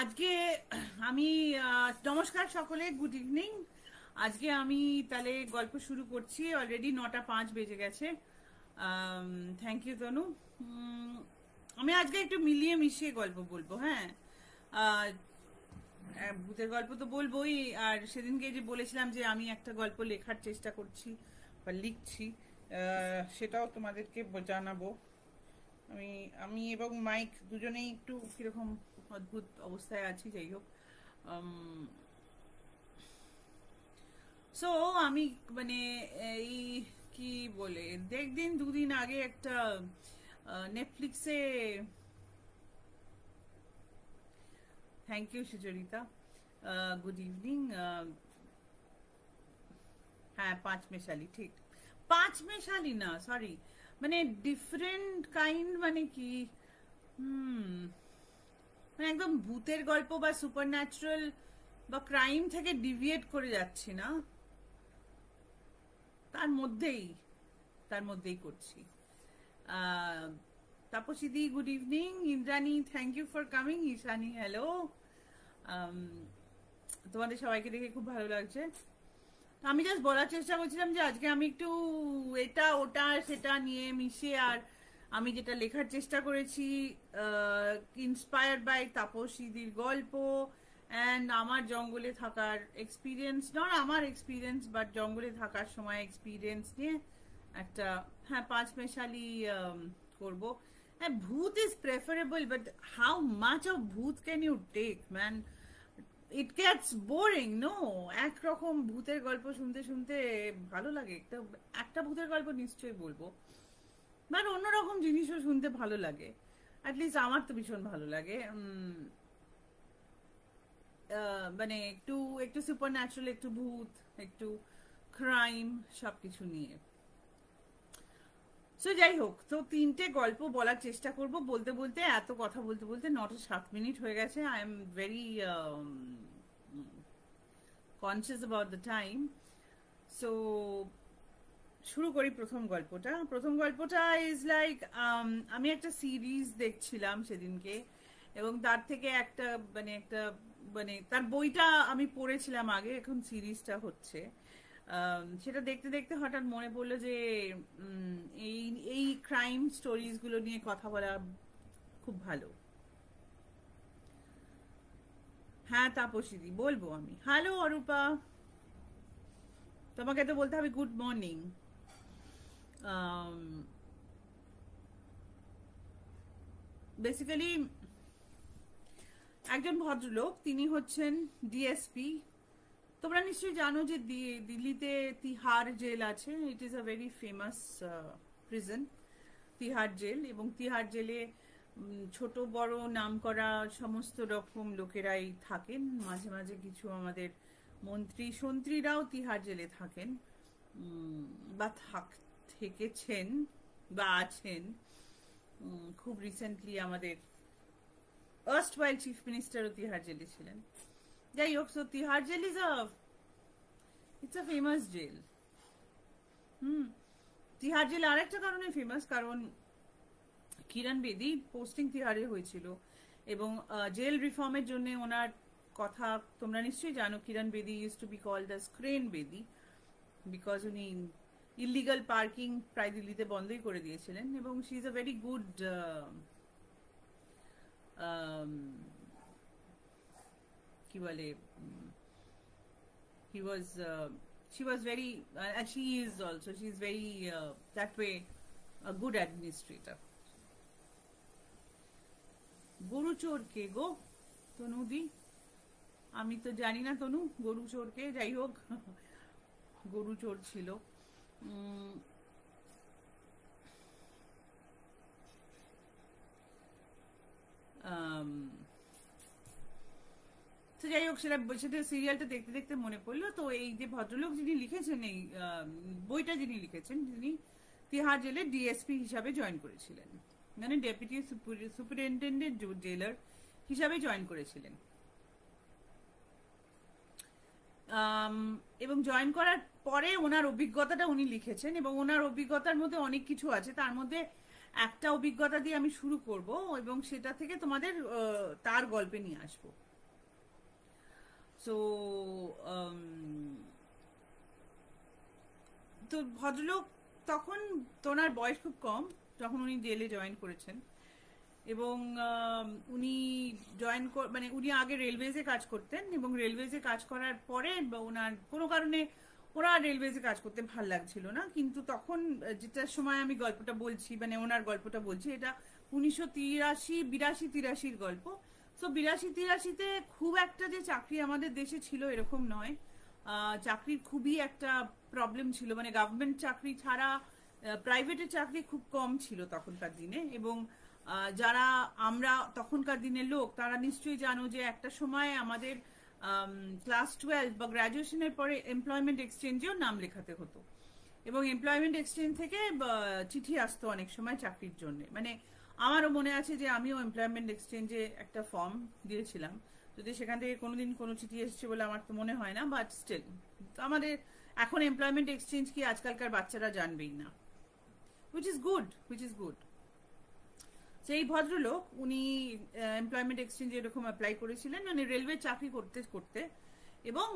আজকে আমি নমস্কার সকলে, গুড ইভিনিং। আজকে আমি তাহলে গল্প শুরু করছি। অলরেডি 9:05 বেজে গেছে। থ্যাংক ইউ তনু। আমি আজকে একটু মিলিয়ে মিশিয়ে গল্প বলবো। হ্যাঁ, ভূতের গল্প তো বলবোই, আর সেদিনকে যে বলেছিলাম যে আমি একটা গল্প লেখার চেষ্টা করছি বা লিখছি, সেটাও তোমাদেরকে জানাবো। আমি আমি এবং মাইক দুজনেই একটু কিরকম অদ্ভুত অবস্থায় আছি। যাই হোক, সো আমি মানে এই কি বলে দেখদিন দুদিন আগে একটা নেটফ্লিক্সে, thank you Sucharita, good evening. হ্যাঁ, পাঁচমেশালি, ঠিক। পাঁচমেশালি না, সরি, মানে ডিফারেন্ট কাইন্ড, মানে কি, মানে একদম ভূতের গল্প বা সুপার ন্যাচারাল বা ক্রাইম থেকে ডিভিয়েট করে যাচ্ছি না, তার মধ্যেই করছি। তাপসীদি, good evening. Indrani, thank you for coming. Ishani, hello. তোমাদের সবাইকে দেখে খুব ভালো লাগছে। আমি জাস্ট বলার চেষ্টা করছিলাম যে আজকে আমি একটু এটা ওটা সেটা নিয়ে মিশিয়ে, আর আমি যেটা লেখার চেষ্টা করেছি ইন্সপায়ার্ড বাই তাপসীদির গল্প অ্যান্ড আমার জঙ্গলে থাকার এক্সপিরিয়েন্স, নট আমার এক্সপিরিয়েন্স বাট জঙ্গলে থাকার সময় এক্সপিরিয়েন্স নিয়ে একটা, হ্যাঁ, পাঁচমেশালি করবো। হ্যাঁ, bhoot is preferable, but how much of bhoot can you take, man? It gets boring, no? একরকম ভূতের গল্প শুনতে শুনতে ভালো লাগে। একটা ভূতের গল্প নিশ্চয়ই বলবো, বাট অন্যরকম জিনিসও শুনতে ভালো লাগে। অ্যাটলিস্ট আমার তো ভীষণ ভালো লাগে। মানে একটু একটু সুপার ন্যাচারাল, একটু ভূত, একটু ক্রাইম, সবকিছু নিয়ে। সো যাই হোক, তো তিনটে গল্প বলার চেষ্টা করব। বলতে বলতে এত কথা বলতে বলতে 9:07 হয়ে গেছে। I am very conscious about the time. So শুরু করি প্রথম গল্পটা ইজ লাইক, আমি একটা সিরিজ দেখছিলাম সেদিনকে, এবং তার থেকে একটা মানে তার বইটা আমি পড়েছিলাম আগে, এখন সিরিজটা হচ্ছে। সেটা দেখতে দেখতে হঠাৎ মনে পড়লো যে এই এই ক্রাইম স্টোরিজগুলো নিয়ে কথা বলা খুব ভালো। হ্যাঁ তাপসীদি, বলবো আমি। হ্যালো অরূপা, তোমাকে তো বলতে হবে গুড মর্নিং। বেসিক্যালি একজন ভদ্রলোক, তিনি হচ্ছেন ডিএসপি। তোমরা নিশ্চয়ই জানো যে দিল্লিতে তিহার জেল আছে। It is a very famous prison, Tihar jail. এবং তিহার জেলে ছোট বড় নাম করা সমস্ত রকম লোকেরাই থাকেন। মাঝে মাঝে কিছু আমাদের মন্ত্রী সন্ত্রীরাও তিহার জেলে থাকেন বা থেকেছেন বা আছেন। খুব রিসেন্টলি আমাদের erstwhile চিফ মিনিস্টারও তিহার জেলে ছিলেন। যাই হোক, so Tihar jail it's a famous jail. Tihar jail আর একটা কারণে ফেমাস, কারণ কিরণ বেদি পোস্টিং তিহারে হয়েছিল, এবং জেল রিফর্মের জন্য ওনার কথা তোমরা নিশ্চয়ই জানো। Kiran Bedi used to be called as crane Bedi, because উনি ইলিগাল পার্কিং প্রায় দিল্লিতে বন্ধই করে দিয়েছিলেন। এবং she is a very good কি বলে, she was very and she is also, she is very that way a good administrator. গরু চোর কে গো তনুদি? আমি তো জানি না তনু গরু চোর কে। যাই হোক, গরু চোর ছিল। তো যাই হোক, সেটা সিরিয়ালটা দেখতে দেখতে মনে পড়লো। তো এই যে ভদ্রলোক যিনি লিখেছেন এই বইটা, যিনি লিখেছেন, তিনি তিহার জেলে ডিএসপি হিসাবে জয়েন করেছিলেন, মানে ডেপুটি সুপারিনটেন্ডেন্ট জেলার হিসাবে জয়েন করেছিলেন। এবং জয়েন করার পরে ওনার অভিজ্ঞতাটা উনি লিখেছেন, এবং ওনার অভিজ্ঞতার মধ্যে অনেক কিছু আছে। তার মধ্যে একটা অভিজ্ঞতা দিয়ে আমি শুরু করব, এবং সেটা থেকে তোমাদের তার গল্পে নিয়ে আসবো। সো তো ভদ্রলোক তখন, তোনার বয়স খুব কম যখন উনি জেলে জয়েন করেছেন, এবং উনি মানে উনি আগে রেলওয়েজে কাজ করতেন, এবং রেলওয়েজে কাজ করার পরে ওনার কোনো কারণে ওরা রেলওয়েজে কাজ করতে ভাল লাগছিল না। কিন্তু তখন যেটার সময় আমি গল্পটা বলছি, মানে ওনার গল্পটা বলছি, এটা 1982-83 গল্প। তো 82-83-তে খুব একটা যে চাকরি আমাদের দেশে ছিল এরকম নয়, চাকরির খুবই একটা প্রবলেম ছিল, মানে গভর্নমেন্ট চাকরি ছাড়া প্রাইভেটের চাকরি খুব কম ছিল তখনকার দিনে। এবং যারা আমরা তখনকার দিনের লোক তারা নিশ্চয়ই জানো যে একটা সময় আমাদের ক্লাস 12 বা গ্রাজুয়েশনের পরে এমপ্লয়মেন্ট এক্সচেঞ্জেও নাম লেখাতে হতো, এবং এমপ্লয়মেন্ট এক্সচেঞ্জ থেকে চিঠি আসতো অনেক সময় চাকরির জন্য। মানে আমারও মনে আছে যে আমিও এমপ্লয়মেন্ট এক্সচেঞ্জে একটা ফর্ম দিয়েছিলাম, যদি সেখান থেকে কোনোদিন কোনো চিঠি এসেছে বলে আমার তো মনে হয় না, বাট স্টিল আমাদের এখন এমপ্লয়মেন্ট এক্সচেঞ্জ কি আজকালকার বাচ্চারা জানবেই না, হুইচ ইজ গুড। সেই ভদ্রলোক উনি এমপ্লয়মেন্ট এক্সচেঞ্জে এরকম অ্যাপ্লাই করেছিলেন, মানে রেলওয়ে চাকরি করতে করতে, এবং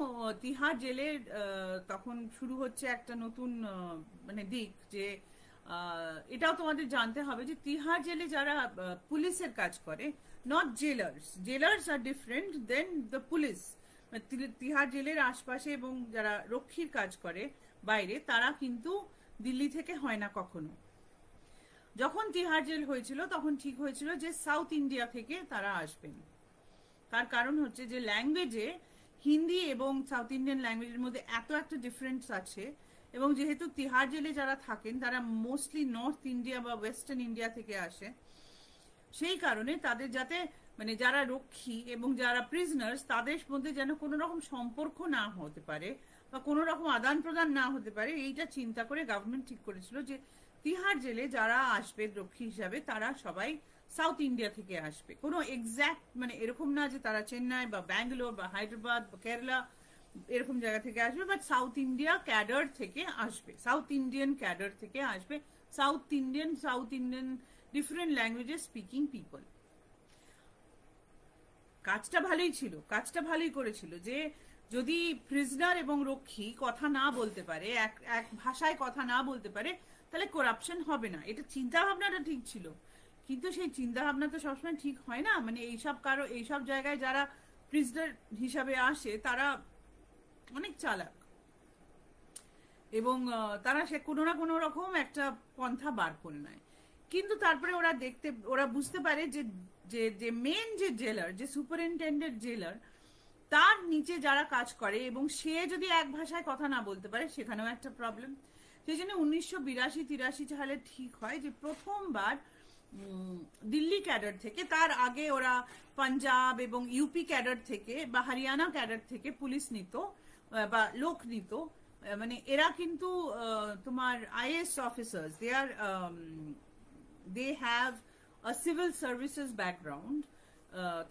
তিহার জেলের তখন শুরু হচ্ছে একটা নতুন মানে দিক, যে এটাও তোমাদের জানতে হবে যে তিহার জেলে যারা পুলিশের কাজ করে, not jailers are different than the police. Tihar জেলের আশপাশে এবং যারা রক্ষীর কাজ করে বাইরে, তারা কিন্তু দিল্লি থেকে হয় না কখনো। যখন তিহার জেল হয়েছিল তখন ঠিক হয়েছিল যে সাউথ ইন্ডিয়া থেকে তারা আসবেন। তার কারণ হচ্ছে যে ল্যাঙ্গুয়েজে হিন্দি এবং সাউথ ইন্ডিয়ান ল্যাঙ্গুয়েজের মধ্যে এত একটা ডিফারেন্স আছে, এবং যেহেতু তিহার জেলে যারা থাকেন তারা মোস্টলি নর্থ ইন্ডিয়া বা ওয়েস্টার্ন ইন্ডিয়া থেকে আসে, সেই কারণে তাদের যাতে মানে যারা রক্ষী এবং যারা প্রিজনার্স তাদের মধ্যে যেন কোনো রকম সম্পর্ক না হতে পারে বা কোনো রকম আদান প্রদান না হতে পারে, এইটা চিন্তা করে গভর্নমেন্ট ঠিক করেছিল যে তিহার জেলে যারা আসবে রক্ষী হিসাবে তারা সবাই সাউথ ইন্ডিয়া থেকে আসবে। কোনো এক্স্যাক্ট মানে এরকম না যে তারা চেন্নাই বা ব্যাঙ্গালোর বা হায়দ্রাবাদ বা কেরালা এরকম জায়গা থেকে আসবে, বাট সাউথ ইন্ডিয়া ক্যাডার থেকে আসবে, সাউথ ইন্ডিয়ান ক্যাডার থেকে আসবে, south Indian different languages speaking people. কাজটা ভালোই করেছিল, যে যদি প্রিজনার এবং রক্ষী কথা না বলতে পারে, এক ভাষায় কথা না বলতে পারে, তাহলে করাপশন হবে না। এটা চিন্তা ভাবনাটা ঠিক ছিল, কিন্তু সেই চিন্তা ভাবনা তো সবসময় ঠিক হয় না। মানে এইসব জায়গায় যারা প্রিজনার হিসাবে আসে তারা অনেক চালাক, এবং তারা সে কোনো না কোনো রকম একটা পন্থা বার করে নেয়। কিন্তু তারপরে ওরা বুঝতে পারে যে মেন যে জেলার, যে সুপারিনটেন্ডেন্ট জেলার, তার নিচে যারা কাজ করে এবং সে যদি এক ভাষায় কথা না বলতে পারে, সেখানেও একটা প্রবলেম। সেই জন্য 1982-83 সালে ঠিক হয় যে প্রথমবার দিল্লি ক্যাডার থেকে, তার আগে ওরা পাঞ্জাব এবং ইউপি ক্যাডার থেকে বা হরিয়ানা ক্যাডার থেকে পুলিশ নিত বা লোক নিত। মানে এরা কিন্তু তোমার IAS officers, they have a civil services background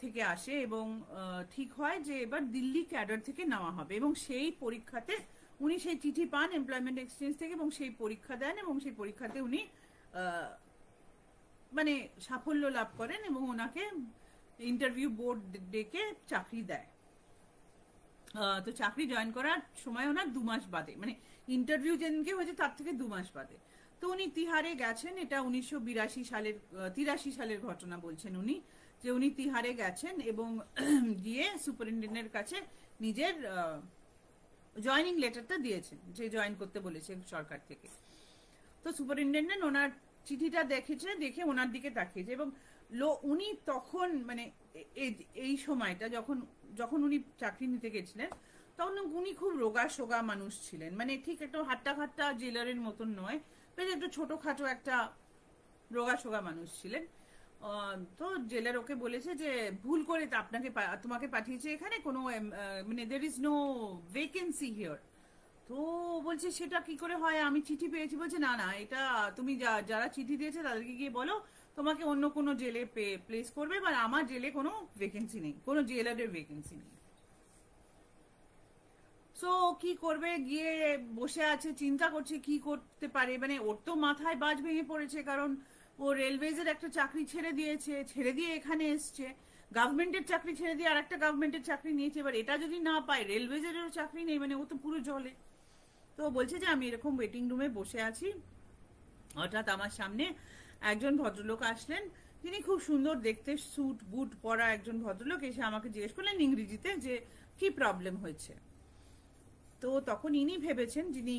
থেকে আসে, এবং ঠিক হয় যে এবার দিল্লি ক্যাডার থেকে নেওয়া হবে, এবং সেই পরীক্ষাতে উনি সেই চিঠি পান এমপ্লয়মেন্ট এক্সচেঞ্জ থেকে, এবং সেই পরীক্ষা দেন, এবং সেই পরীক্ষাতে উনি মানে সাফল্য লাভ করেন, এবং ওনাকে ইন্টারভিউ বোর্ড ডেকে চাকরি দেয়। তো চাকরি জয়েন করার সময় ওনার 2 মাস বাদে, মানে ইন্টারভিউ যেদিনকে হয়েছে তার থেকে 2 মাস বাদে, তো উনি তিহারে গেছেন। এটা 1983 সালের ঘটনা বলছেন উনি, যে উনি তিহারে গেছেন এবং গিয়ে সুপারিনটেন্ডেন্টের কাছে নিজের জয়নিং লেটারটা দিয়েছেন, যে জয়েন করতে বলেছে সরকার থেকে। তো সুপারিনটেন্ডেন্ট ওনার চিঠিটা দেখে ওনার দিকে তাকিয়েছে, এবং উনি তখন মানে এই সময়টা যখন উনি চাকরি নিতে গেছিলেন, তখন উনি খুব রোগা মানুষ ছিলেন, মানে ঠিক একটা হাট্টা জেলারের মতন নয়, বেশ একটু ছোটখাটো একটা রোগা মানুষ ছিলেন। তো জেলার ওকে বলেছে যে ভুল করে তোমাকে পাঠিয়েছে এখানে, কোনো মানে there is no vacancy here. তো বলছে সেটা কি করে হয়, আমি চিঠি পেয়েছি। বলছে না, এটা তুমি যারা চিঠি দিয়েছে তাদেরকে গিয়ে বলো তোমাকে অন্য কোনো জেলে প্লেস করবে, বা আমার জেলে কোনো ভ্যাকেন্সি নেই, কোনো জেলারের ভ্যাকেন্সি নেই। সো কি করবে, গিয়ে বসে আছে, চিন্তা করছে কি করতে পারে। মানে ওর তো মাথায় বাজ ভেঙে পড়েছে, কারণ ও রেলওয়েজের একটা চাকরি ছেড়ে দিয়ে এখানে এসছে। গভর্নমেন্টের চাকরি ছেড়ে দিয়ে আর একটা গভর্নমেন্টের চাকরি নিয়েছে, এবার এটা যদি না পায়, রেলওয়েজেরও চাকরি নেই, মানে ও তো পুরো জলে। তো বলছে যে আমি এরকম ওয়েটিং রুমে বসে আছি, হঠাৎ আমার সামনে একজন ভদ্রলোক আসলেন, তিনি খুব সুন্দর দেখতে, স্যুট বুট পরা একজন ভদ্রলোক এসে আমাকে জিজ্ঞেস করলেন ইংরেজিতে যে কি প্রবলেম হয়েছে। তো তখন ইনি ভেবেছেন, যিনি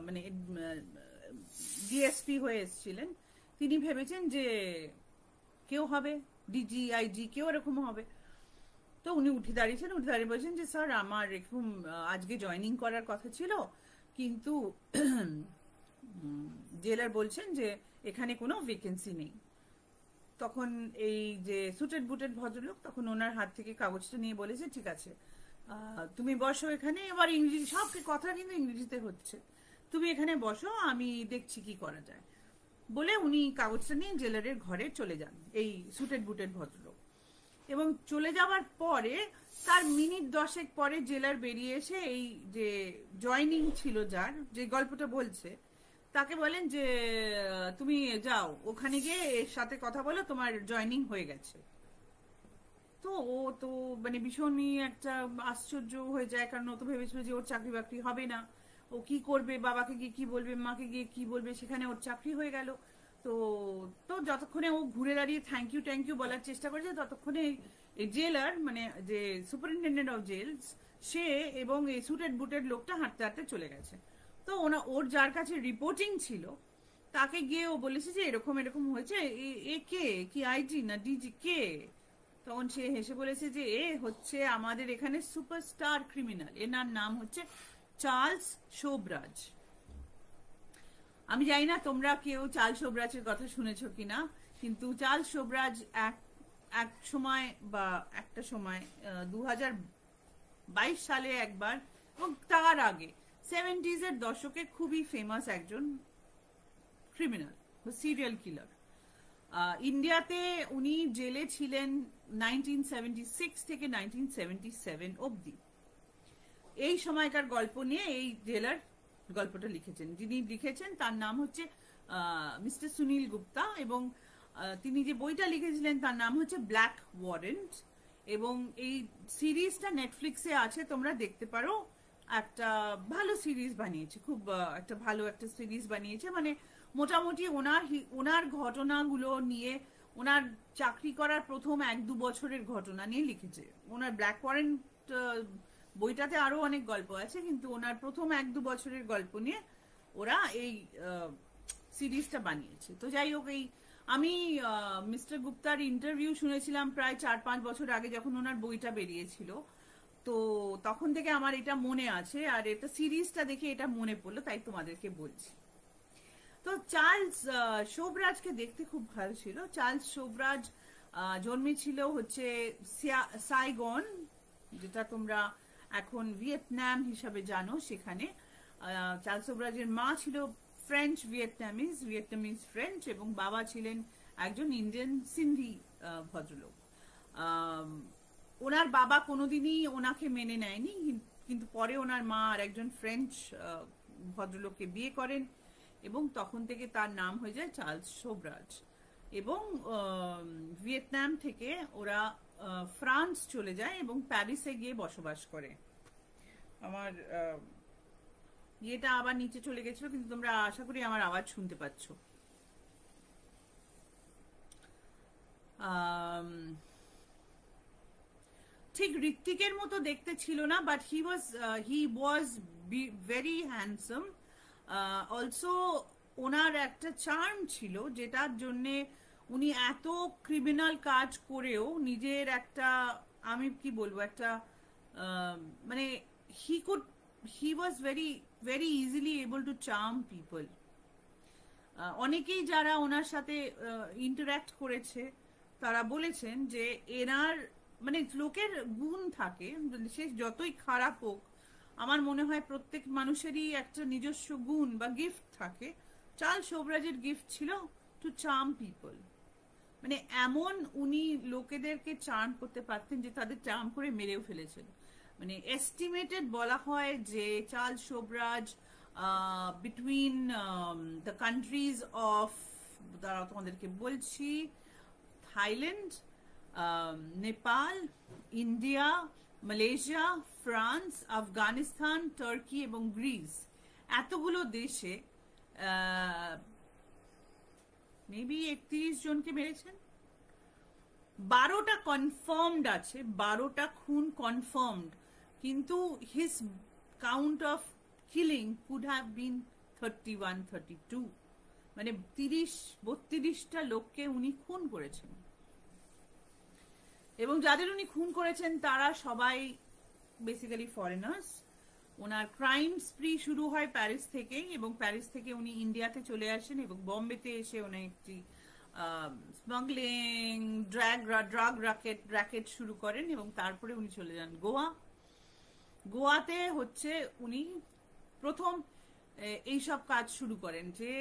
মানে ডিএসপি হয়ে এসেছিলেন, তিনি ভেবেছেন যে কেউ হবে, ডিজি আইজি কেউ এরকম হবে। তো উনি উঠে দাঁড়িয়েছেন, উঠে দাঁড়িয়ে বলছেন যে স্যার আমার এরকম আজকে জয়েনিং করার কথা ছিল, কিন্তু জেলার বলছেন যে এখানে কোনো ভ্যাকেন্সি নেই। তখন এই যে সুটেড বুটেড ভদ্রলোক তখন ওনার হাত থেকে কাগজটা নিয়ে বলেছে ঠিক আছে তুমি বসো এখানে, এবার ইংরেজি সব কথা কিন্তু ইংরেজিতে হচ্ছে, তুমি এখানে বসো আমি দেখছি কি করা যায় বলে উনি কাগজটা নিয়ে জেলারের ঘরে চলে যান, এই সুটেড বুটেড ভদ্রলোক। এবং চলে যাওয়ার পরে তার মিনিট 10 পরে জেলার বেরিয়ে এসে এই যে জয়নিং ছিল যার, যে গল্পটা বলছে, তাকে বলেন যে তুমি যাও ওখানে গিয়ে এর সাথে কথা বলো, তোমার জয়নিং হয়ে গেছে। তো ও তো মানে ভীষণই একটা আশ্চর্য হয়ে যায়, কারণ ও তো ভেবেছিল যে ওর চাকরি বাকরি হবে না, ও কি করবে, বাবাকে গিয়ে কি বলবে, মাকে গিয়ে কি বলবে, সেখানে ওর চাকরি হয়ে গেল। তো তো যতক্ষণে ও ঘুরে দাঁড়িয়ে থ্যাংক ইউ বলার চেষ্টা করেছে, ততক্ষণে এই জেলার মানে যে সুপারিনটেন্ডেন্ট অফ জেলস সে এবং এই সুটেড বুটেড লোকটা হাঁটতে হাঁটতে চলে গেছে। তো ওর যার কাছে রিপোর্টিং ছিল তাকে গিয়ে ও বলেছে যে এরকম এরকম হয়েছে, এ কে, কি আইজি না ডিজি কে? তখন সে হেসে বলেছে যে এ হচ্ছে আমাদের এখানে সুপারস্টার ক্রিমিনাল, এনার নাম হচ্ছে চার্লস শোভরাজ। আমি জানি না তোমরা কেউ চার্লস শোভরাজের কথা শুনেছো কিনা, কিন্তু চার্লস শোভরাজ এক সময় বা একটা সময় 2022 সালে একবার, এবং তার আগে 70s এর দশকে খুবই ফেমাস একজন ক্রিমিনাল বা সিরিয়াল কিলার। ইন্ডিয়াতে উনি জেলে ছিলেন 1976 থেকে 1977 অবধি। এই সময়কার গল্প নিয়ে এই জেলার গল্পটা লিখেছেন, যিনি লিখেছেন তার নাম হচ্ছে মিস্টার সুনীল গুপ্তা, এবং তিনি যে বইটা লিখেছিলেন তার নাম হচ্ছে ব্ল্যাক ওয়ারেন্ট। এবং এই সিরিজটা নেটফ্লিক্সে আছে, তোমরা দেখতে পারো। একটা ভালো সিরিজ বানিয়েছে, খুব একটা ভালো একটা সিরিজ বানিয়েছে, মানে মোটামুটি ওনার ঘটনাগুলো নিয়ে, ওনার চাকরি করার প্রথম 1-2 বছরের ঘটনা নিয়ে লিখেছে। ওনার ব্ল্যাক ওয়ারেন্ট বইটাতে আরো অনেক গল্প আছে, কিন্তু ওনার প্রথম 1-2 বছরের গল্প নিয়ে ওরা এই সিরিজটা বানিয়েছে। তো যাই হোক, এই আমি মিস্টার গুপ্তার ইন্টারভিউ শুনেছিলাম প্রায় 4-5 বছর আগে, যখন ওনার বইটা বেরিয়েছিল। তো তখন থেকে আমার এটা মনে আছে, আর এটা সিরিজটা দেখে এটা মনে পড়লো, তাই তোমাদেরকে বলছি। তো চার্লস শোভরাজকে দেখতে খুব ভালো ছিল। চার্লস শোভরাজ জন্মেছিল হচ্ছে সাইগন, যেটা তোমরা এখন ভিয়েতনাম হিসাবে জানো, সেখানে। চার্লস শোভরাজের মা ছিল ফ্রেঞ্চ ভিয়েতনামিজ ফ্রেঞ্চ, এবং বাবা ছিলেন একজন ইন্ডিয়ান সিন্ধি ভদ্রলোক। ওনার বাবা কোনোদিনই ওনাকে মেনে নেয়নি, কিন্তু পরে ওনার মা আর একজন ফ্রেঞ্চ ভদ্রলোককে বিয়ে করেন, এবং তখন থেকে তার নাম হয়ে যায় চার্লস শোভরাজ। এবং ভিয়েতনাম থেকে ওরা ফ্রান্স চলে যায় এবং প্যারিসে গিয়ে বসবাস করে। আমার ইয়েটা আবার নিচে চলে গেছিল, কিন্তু তোমরা আশা করি আমার আওয়াজ শুনতে পাচ্ছ। ঠিক ঋত্বিকের মতো দেখতে ছিল না, but he was very handsome. Also ওনার একটা চার্ম ছিল, যেটার জন্যে উনি এত ক্রিমিনাল কাজ করেও নিজের একটা, আমি কি বলবো, একটা মানে হি ওয়াজ very easily able to charm people. অনেকেই যারা ওনার সাথে ইন্টারঅ্যাক্ট করেছে তারা বলেছেন যে এনার মানে লোকের গুণ থাকে, সে যতই খারাপ হোক, আমার মনে হয় প্রত্যেক মানুষেরই একটা নিজস্ব গুণ বা গিফট থাকে। চার্লস শোভরাজের গিফট ছিল টু চার্ম পিপল, মানে এমন উনি লোকেদেরকে চার্ম করতে পারতেন যে তাদের চার্ম করে মেরেও ফেলেছেন। মানে এস্টিমেটেড বলা হয় যে Charles Sobhraj between the countries of, দাঁড়াও তোমাদেরকে বলছি, Thailand, Nepal, India, Malaysia, France, Afghanistan, turkey এবং গ্রিস, এতগুলো দেশে মেবি 31 জনকে মেরেছেন। 12টা কনফার্মড আছে, 12টা খুন কনফার্মড, কিন্তু his count of killing could have been 31, 32, মানে 30-32টা লোককে উনি খুন করেছেন। এবং যাদের উনি খুন করেছেন তারা সবাই বেসিক্যালি ফরেনার্স। ওনার ক্রাইম স্প্রি শুরু হয় প্যারিস থেকেই, এবং প্যারিস থেকে উনি ইন্ডিয়াতে চলে আসেন এবং বম্বেতে এসে উনি একটি স্মাগলিং ড্রাগ র্যাকেট শুরু করেন, এবং তারপরে উনি চলে যান গোয়াতে হচ্ছে উনি প্রথম এইসব কাজ শুরু করেন, যে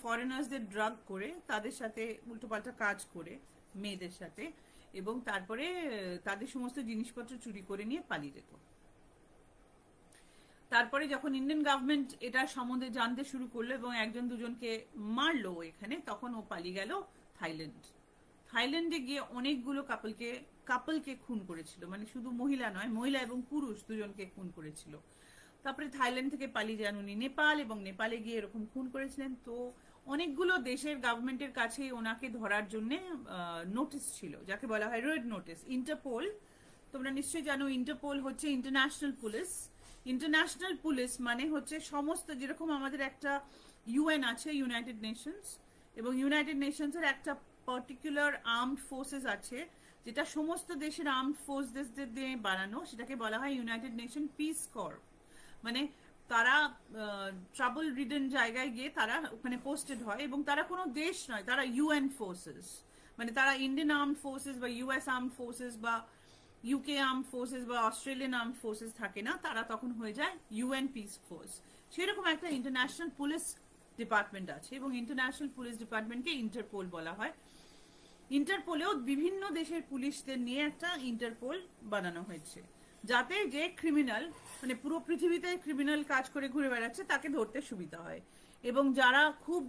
ফরেনার্সদের ড্রাগ করে তাদের সাথে উল্টোপাল্টা কাজ করে মেয়েদের সাথে, এবং তারপরে তাদের সমস্ত জিনিসপত্র চুরি করে নিয়ে পালিয়ে যেত। তারপরে যখন ইন্ডিয়ান গভর্নমেন্ট এটা সম্বন্ধে জানতে শুরু করলো এবং একজন দুজনকে মারলো এখানে, তখন ও পালিয়ে গেল থাইল্যান্ডে গিয়ে অনেকগুলো কাপলকে খুন করেছিল, মানে শুধু মহিলা নয়, মহিলা এবং পুরুষ দুজনকে খুন করেছিল। তারপরে থাইল্যান্ড থেকে পালিয়ে যান উনি নেপাল, এবং নেপালে গিয়ে এরকম খুন করেছিলেন। তো অনেকগুলো দেশের গভর্নমেন্টের কাছে ওনাকে ধরার জন্য নোটিশ ছিল, যাকে বলা হয় রেড নোটিশ। ইন্টারপোল, তোমরা নিশ্চয়ই জানো ইন্টারপোল হচ্ছে ইন্টারন্যাশনাল পুলিশ, মানে হচ্ছে সমস্ত, যেরকম আমাদের একটা ইউএন আছে, ইউনাইটেড নেশনস, এবং ইউনাইটেড নেশনস এর একটা পার্টিকুলার আর্মড ফোর্সেস আছে, যেটা সমস্ত দেশের আর্মড ফোর্সেসদের দিয়ে বানানো, সেটাকে বলা হয় ইউনাইটেড নেশন পিস কর্প। মানে তারা ট্রাবল রিডেন জায়গায় গিয়ে তারা ওখানে পোস্টেড হয়, এবং তারা কোনো দেশ নয়, তারা ইউএন ফোর্সেস, মানে তারা ইন্ডিয়ান আর্মড ফোর্সেস বা ইউএস আর্মড ফোর্সেস বা ইউকে আর্মড ফোর্সেস বা অস্ট্রেলিয়ান আর্মড ফোর্সেস থাকে না, তারা তখন হয়ে যায় ইউএন পিস ফোর্স। সেরকম একটা ইন্টারন্যাশনাল পুলিশ ডিপার্টমেন্ট আছে, এবং ইন্টারন্যাশনাল পুলিশ ডিপার্টমেন্টকে ইন্টারপোল বলা হয়। ইন্টারপোলেও বিভিন্ন দেশের পুলিশদের নিয়ে একটা ইন্টারপোল বানানো হয়েছে, যাতে যে ক্রিমিনাল, মানে পুরো পৃথিবীতে ক্রিমিনাল কাজ করে ঘুরে বেড়াচ্ছে তাকে ধরতে সুবিধা হয়, এবং যারা খুব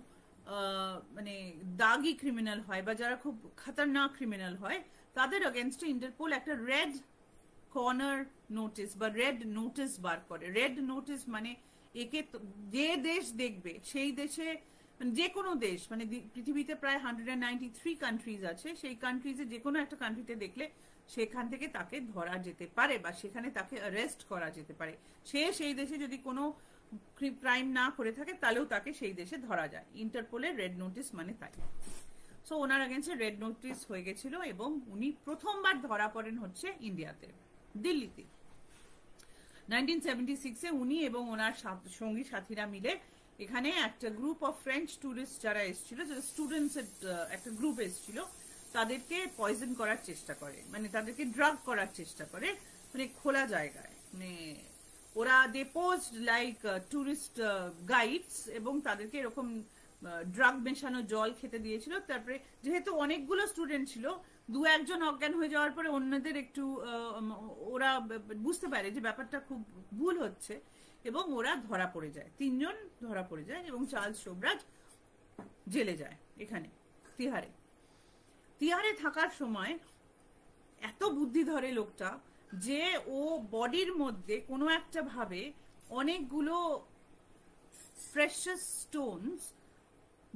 মানে দাগি ক্রিমিনাল হয় বা যারা খুব খতরনাক ক্রিমিনাল হয় তাদের এগেনস্টে ইন্টারপোল একটা রেড কর্নার নোটিস বা রেড নোটিস বার করে। রেড নোটিস মানে একে যে দেশ দেখবে সেই দেশে, মানে যে কোনো দেশ, মানে পৃথিবীতে প্রায় 193 কান্ট্রিজ আছে, সেই কান্ট্রিজে যে কোনো একটা কান্ট্রিতে দেখলে সেখান থেকে তাকে ধরা যেতে পারে বা সেখানে তাকে অ্যারেস্ট করা যেতে পারে। সে সেই দেশে যদি কোনো ক্রাইম না করে থাকে তাহলেও তাকে সেই দেশে ধরা যায়। ইন্টারপোলের রেড নোটিস মানে তাই। সো ওনার এগেন্সে রেড নোটিস হয়ে গেছিল, এবং উনি প্রথমবার ধরা পড়েন হচ্ছে ইন্ডিয়াতে, দিল্লিতে। 1976-এ উনি এবং ওনার সঙ্গী সাথীরা মিলে এখানে একটা গ্রুপ অফ ফ্রেঞ্চ টুরিস্ট যারা এসেছিল, যারা স্টুডেন্টস একটা গ্রুপ এসেছিল, তাদেরকে পয়জন করার চেষ্টা করে, মানে তাদেরকে ড্রাগ করার চেষ্টা করে, মানে খোলা জায়গায়। মানে ওরা দে পোজড লাইক টুরিস্ট গাইডস, এবং তাদেরকে এরকম ড্রাগ মেশানো জল খেতে দিয়েছিল। তারপরে যেহেতু অনেকগুলো স্টুডেন্ট ছিল, দু একজন অজ্ঞান হয়ে যাওয়ার পরে অন্যদের একটু ওরা বুঝতে পারে যে ব্যাপারটা খুব ভুল হচ্ছে, এবং ওরা ধরা পড়ে যায়, 3 জন ধরা পড়ে যায়, এবং চার্লস শোভরাজ জেলে যায় এখানে তিহারে থাকার সময় এত বুদ্ধি ধরে লোকটা, যে ও বডির মধ্যে কোনো একটা ভাবে অনেকগুলো প্রেশাস স্টোনস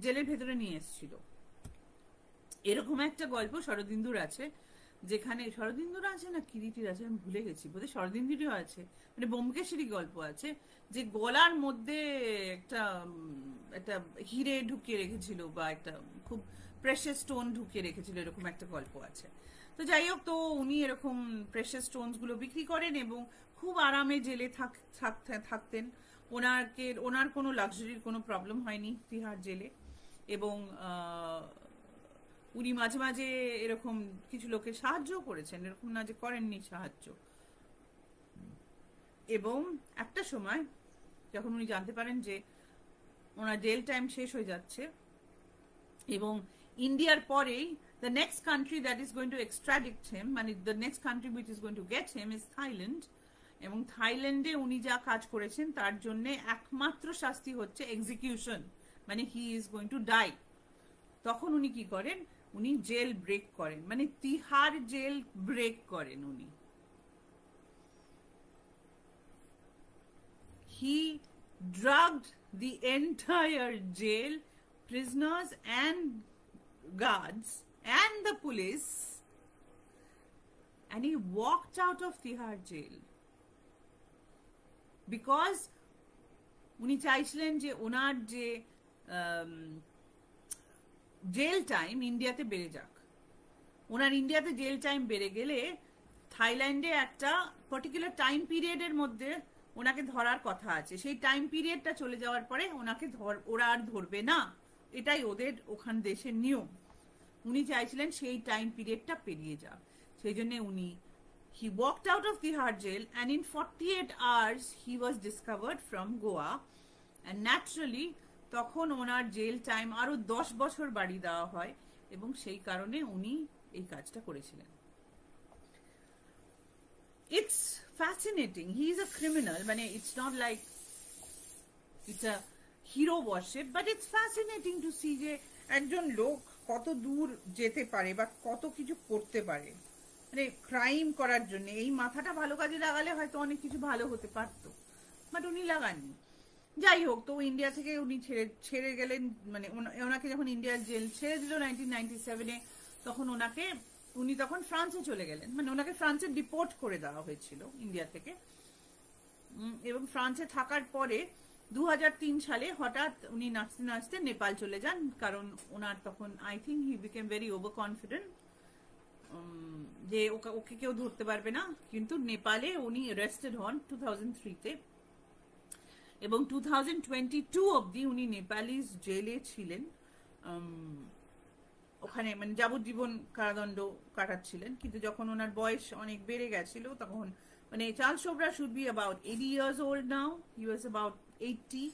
জেলের ভেতরে নিয়ে এসেছিল। এরকম একটা গল্প শরদিন্দুর আছে, যেখানে শরদিন্দুর আছে না কিরিটির আছে, আমি ভুলে গেছি, বোধহয় শরদিন্দুরও আছে, মানে ব্যোমকেশেরই গল্প আছে, যে গলার মধ্যে একটা হিরে ঢুকিয়ে রেখেছিল বা একটা খুব প্রেশাস স্টোন ঢুকিয়ে রেখেছিল, এরকম একটা গল্প আছে। তো যাই হোক, তো উনি এরকম প্রেশাস স্টোনস গুলো বিক্রি করেন এবং খুব আরামে জেলে থাকতেন। ওনার কোনো লাক্সারির কোনো প্রবলেম হয়নি তিহার জেলে, এবং উনি মাঝে মাঝে এরকম কিছু লোকের সাহায্য করেছেন, এরকম না যে করেননি সাহায্য। এবং একটা সময় যখন উনি জানতে পারেন যে ওনার জেল টাইম শেষ হয়ে যাচ্ছে, এবং ইন্ডিয়ার পরেই the next country that is going to extradite him, মানে the next country which is going to get him is Thailand, এবং থাইল্যান্ডে উনি যা কাজ করেছেন তার জন্য একমাত্র শাস্তি হচ্ছে এক্সিকিউশন, মানে he is going to die. তখন উনি কি করেন, উনি জেল ব্রেক করেন, মানে তিহার জেল ব্রেক করেন উনি। He drugged the entire jail, prisoners and guards and the police, and he walked out of Tihar jail because উনি চাইছিলেন যে ওনার যে জেল টাইম ইন্ডিয়াতে বেড়ে যাক। ওনার ইন্ডিয়াতে জেল টাইম বেড়ে গেলে থাইল্যান্ডে একটা পার্টিকুলার টাইম পিরিয়ডের মধ্যে ওনাকে ধরার কথা আছে, সেই টাইম পিরিয়ডটা চলে যাওয়ার পরে ওনাকে ওরা আর ধরবে না, এটাই ওদের ওখান দেশের নিয়ম। উনি চাইছিলেন সেই টাইম পিরিয়ডটা পেরিয়ে যাক, সেই জন্য উনি he walked out of Tihar jail and in 48 hours he was discovered from Goa, and naturally তখন ওনার জেল টাইম আরো 10 বছর বাড়িয়ে দেওয়া হয় এবং সেই কারণে উনি এই কাজটা করেছিলেন। It's fascinating. He is a criminal. মানে it's not like it's a hero worship, but it's fascinating to see যে একজন লোক কত দূর যেতে পারে বা কত কিছু করতে পারে, মানে ক্রাইম করার জন্য। এই মাথাটা ভালো কাজে লাগালে হয়তো অনেক কিছু ভালো হতে পারতো, বাট উনি লাগাননি। যাই হোক, তো ইন্ডিয়া থেকে উনি ছেড়ে গেলেন, মানে ওনাকে যখন ইন্ডিয়ার জেল ছেড়ে দিল 1997-এ, তখন উনি তখন ফ্রান্সে চলে গেলেন, মানে ওনাকে ফ্রান্সে ডিপোর্ট করে দেওয়া হয়েছিল ইন্ডিয়া থেকে। এবং ফ্রান্সে থাকার পরে 2003 সালে হঠাৎ উনি নাচতে নাচতে নেপাল চলে যান, কারণ ওনার তখন I think he became very over confident যে ওকে কেউ ধরতে পারবে না। কিন্তু নেপালে উনি অ্যারেস্টেড হন 2003-তে, এবং 2022 অবধি উনি নেপালিজ জেলে ছিলেন। ওখানে মানে যাবজ্জীবন কারাদণ্ড কাটাচ্ছিলেন। কিন্তু যখন ওনার বয়স অনেক বেড়ে গেছিল তখন, মানে Charles Chopra should be about 80 years old now, he was about 80,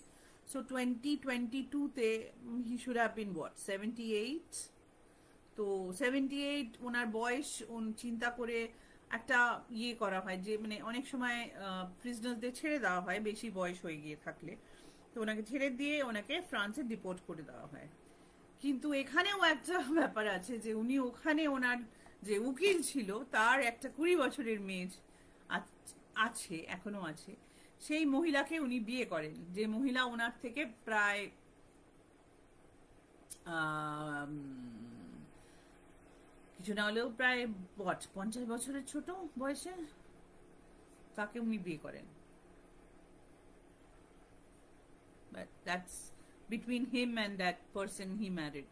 so 2022-তে he should have been what, 78? তো 78 ওনার বয়স চিন্তা করে একটা ইয়ে করা হয় যে মানে অনেক সময় প্রিজনারদের ছেড়ে দেওয়া হয় বেশি বয়স হয়ে গিয়ে থাকলে, তো ওনাকে ছেড়ে দিয়ে ওনাকে ফ্রান্সে ডিপোর্ট করে দেওয়া হয়। কিন্তু এখানেও একটা ব্যাপার আছে যে উনি ওখানে ওনার যে উকিল ছিল তার একটা 20 বছরের মেয়ে আছে, এখনো আছে। সেই মহিলাকে উনি বিয়ে করেন, যে মহিলা ওনার থেকে প্রায় কিছু না হলেও প্রায় 50 বছরের ছোট বয়সে, তাকে উনি বিয়ে করেন। But that's between him and that person he married.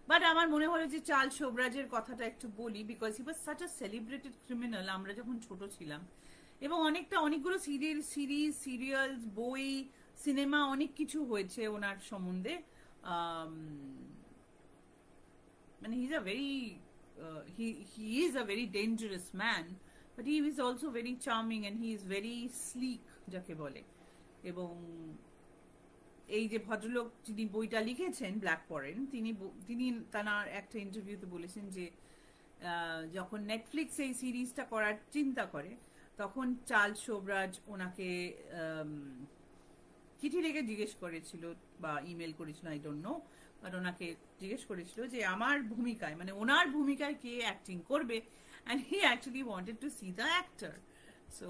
But আমার মনে হলো যে চার্লস শোভরাজের কথাটা একটু বলি, because he was such a celebrated criminal আমরা যখন ছোট ছিলাম, এবং অনেকগুলো সিরিয়াল, বই, সিনেমা অনেক কিছু হয়েছে ওনার সম্বন্ধে। মানে হি is a very dangerous man, but he is also very charming and he is very sleek যাকে বলে। এবং এই যে ভদ্রলোক যিনি বইটা লিখেছেন ব্ল্যাক ফরেন, তিনি তার একটা ইন্টারভিউতে বলেছেন যে যখন নেটফ্লিক্স এই সিরিজটা করার চিন্তা করে তখন চার্লস শোভরাজ ওনাকে চিঠি লিখে জিজ্ঞেস করেছিল বা ইমেল করেছিল, আই ডোন্ট নো, বাট ওনাকে জিজ্ঞেস করেছিল যে আমার ভূমিকায়, মানে ওনার ভূমিকায় কে অ্যাক্টিং করবে, and he actually wanted to C the actor. So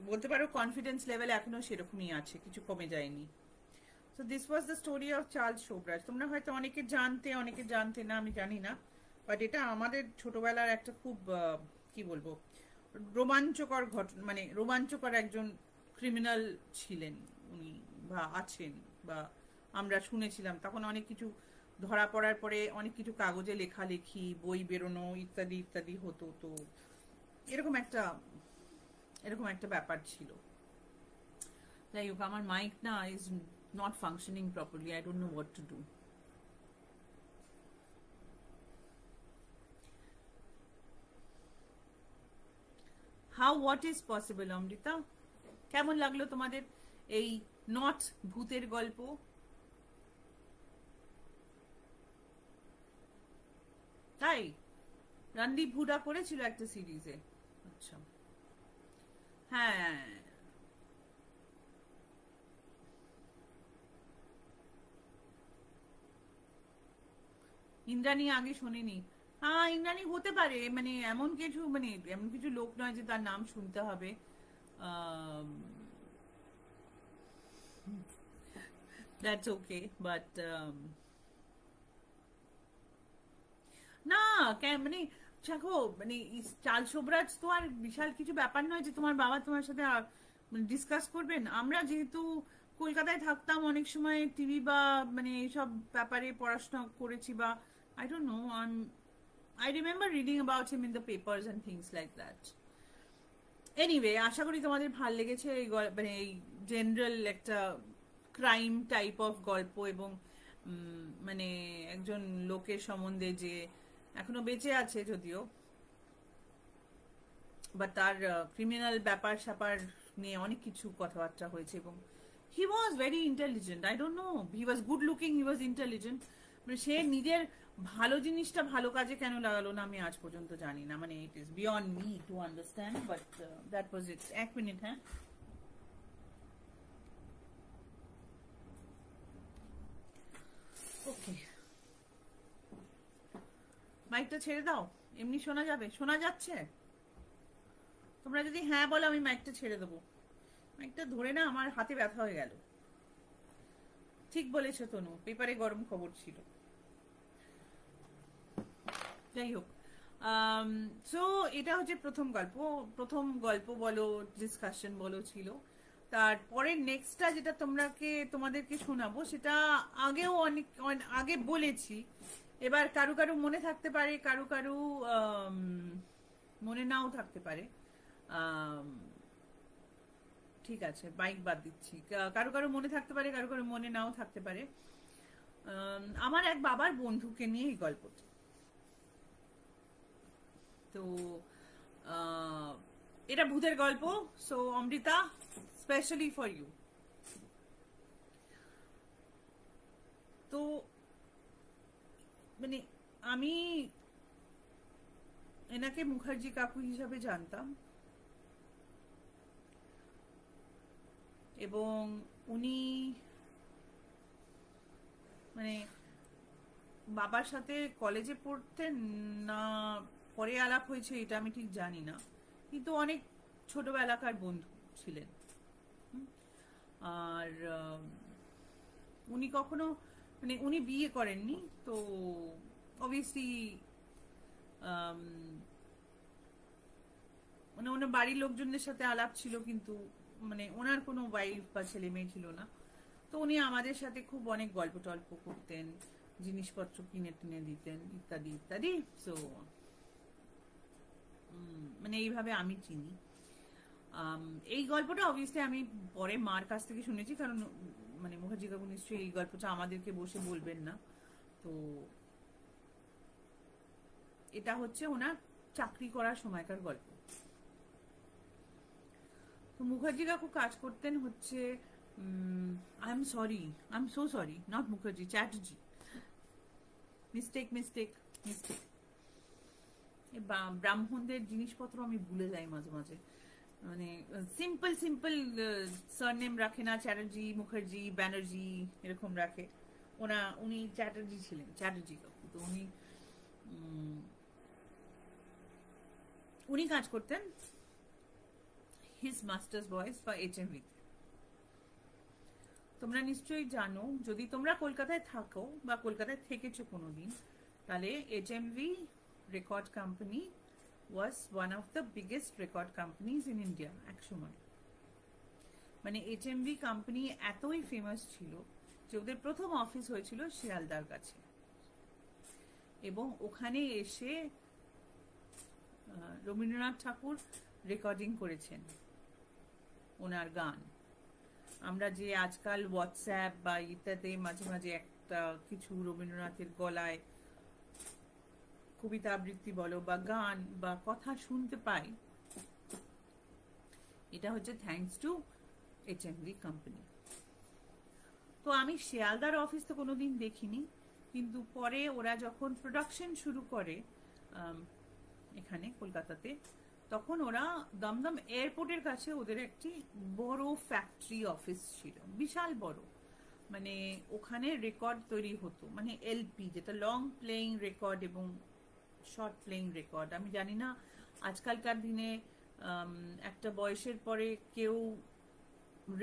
বলতে পারো কনফিডেন্স লেভেল এখনো সেরকমই আছে, কিছু কমে যায়নি। So this was the story of Charles Shobraj. তোমরা হয়তো অনেকে জানতে না, আমি জানি না, বাট এটা আমাদের ছোটবেলার একটা খুব কি বলবো রোমাঞ্চকর ঘটনা, মানে রোমাঞ্চকর একজন ক্রিমিনাল ছিলেন উনি, বা আছেন, বা আমরা শুনেছিলাম। তখন অনেক কিছু ধরা পড়ার পরে অনেক কিছু কাগজে লেখালেখি, বই বেরোনো ইত্যাদি ইত্যাদি হতো। তো এরকম একটা ব্যাপার ছিল। যাই হোক, আমার মাইক না is not functioning properly. I don't know what to do. What is possible, Amrita? কেমন লাগলো তোমাদের এই নট ভূতের গল্প? তাই রণদীপ হুডা করেছিল একটা সিরিজে। আচ্ছা, হ্যাঁ, ইন্দ্রাণী আগে শোনেনি। হ্যাঁ, ইন্দ্রাণী হতে পারে, মানে এমন কিছু লোক নয় যে তার নাম শুনতে হবে। দ্যাটস ওকে, বাট না, মানে দেখো, মানে চাল সোবরাজ তো আর বিশাল কিছু ব্যাপার নয় যে তোমার বাবা তোমার সাথে ডিসকাস করবেন। আমরা যেহেতু কলকাতায় থাকতাম, অনেক সময় টিভি বা মানে এইসব ব্যাপারে পড়াশোনা করেছি, বা I don't no, I remember reading about him in the papers and things like that. Anyway, আশা করি তোমাদের ভাল লেগেছে এই মানে এই জেনারেল একটা ক্রাইম টাইপ অফ গল্প, এবং মানে একজন লোকের সম্বন্ধে যে এখনো বেঁচে আছে যদিও, বা তার ক্রিমিনাল ব্যাপার স্যাপার নিয়ে অনেক কিছু কথাবার্তা হয়েছে। এবং he was very intelligent, I don't know, he was good looking, he was intelligent. মানে সে নিজের ভালো জিনিসটা ভালো কাজে কেন লাগালো না আমি আজ পর্যন্ত জানি না, মানে it is beyond me to understand, but that was it. এক মিনিট, হ্যাঁ, ওকে, মাইকটা ছেড়ে দাও, এমনি শোনা যাবে? শোনা যাচ্ছে? তোমরা যদি হ্যাঁ বলো আমি মাইকটা ছেড়ে দেবো। মাইকটা ধরে না আমার হাতে ব্যথা হয়ে গেল। ঠিক বলেছো তনু, পেপারে গরম খবর ছিল। যাই হোক, সো এটা হচ্ছে প্রথম গল্প বলো, ডিসকাশন বলো ছিল। তারপরে নেক্সটটা যেটা তোমাদেরকে শোনাবো, সেটা আগেও আগে বলেছি। এবার কারু কারু মনে থাকতে পারে, কারু কারু মনে নাও থাকতে পারে। ঠিক আছে, বাইক বাদ দিচ্ছি। কারো কারো মনে থাকতে পারে, কারো কারো মনে নাও থাকতে পারে। আমার এক বাবার বন্ধুকে নিয়ে এই গল্পটা। তো এটা ভূতের গল্প, so Amrita, specially for you. তো মানে আমি এনাকে মুখার্জি কাকু হিসাবে জানতাম, এবং উনি মানে বাবার সাথে কলেজে পড়তেন না পরে আলাপ হয়েছে এটা আমি ঠিক জানি না, কিন্তু অনেক ছোটবেলাকার বন্ধু ছিলেন। আর উনি কখনো মানে উনি বিয়ে করেননি, তো অবভিয়াসলি মানে ওনার বাড়ির লোকজনদের সাথে আলাপ ছিল, কিন্তু মানে ওনার কোনো ওয়াইফ বা ছেলে মেয়ে ছিল না। তো উনি আমাদের সাথে খুব অনেক গল্প টল্প করতেন, জিনিসপত্র কিনে টিনে দিতেন, ইত্যাদি ইত্যাদি। সো মানে এইভাবে আমি চিনি। এই গল্পটা অবভিয়াসলি আমি পরে মার কাছ থেকে শুনেছি, কারণ মানে মুখার্জি কাকু নিশ্চয়ই এই গল্পটা আমাদেরকে বসে বলবেন না। তো এটা হচ্ছে ওনার চাকরি করার সময়কার গল্প। তো মুখার্জি কাকু কাজ করতেন হচ্ছে, I am so sorry, not Mukherjee, Chatterjee, mistake. ব্রাহ্মণদের জিনিসপত্র আমি ভুলে যাই মাঝে মাঝে, মানে সিম্পল সারনেম রাখে না, চ্যাটার্জি, মুখার্জি, ব্যানার্জি এরকম রাখে। উনি চ্যাটার্জি ছিলেন, চ্যাটার্জি কাকু। তো উনি কাজ করতেন হিজ মাস্টার্স বয়েজ বা HMV। তোমরা নিশ্চয়ই জানো, যদি তোমরা কলকাতায় থাকো বা কলকাতায় থেকেছো কোনোদিন, তাহলে HMV record company was one of the biggest record companies in India এক সময়। মানে HMV কোম্পানি এতই ফেমাস ছিল যে ওদের প্রথম অফিস হয়েছিল শিয়ালদার কাছে, এবং ওখানে এসে রবীন্দ্রনাথ ঠাকুর রেকর্ডিং করেছেন ওনার গান। আমরা যে আজকাল হোয়াটসঅ্যাপ বা ইত্যাদি মাঝে মাঝে একটা কিছু রবীন্দ্রনাথের গলায় কবিতা আবৃত্তি বলো বা গান বা কথা শুনতে পাই, এটা হচ্ছে থ্যাঙ্কস টু HMV কোম্পানি। তো আমি শিয়ালদার অফিস তো কোনোদিন দেখিনি, কিন্তু পরে ওরা যখন প্রোডাকশন শুরু করে এখানে কলকাতাতে, তখন ওরা দমদম এয়ারপোর্টের কাছে ওদের একটি বড় ফ্যাক্টরি অফিস ছিল, বিশাল বড়। মানে ওখানে রেকর্ড তৈরি হতো, মানে এলপি, যেটা লং প্লেইং রেকর্ড এবং শর্ট প্লেইং রেকর্ড। আমি জানি না আজকালকার দিনে একটা বয়সের পরে কেউ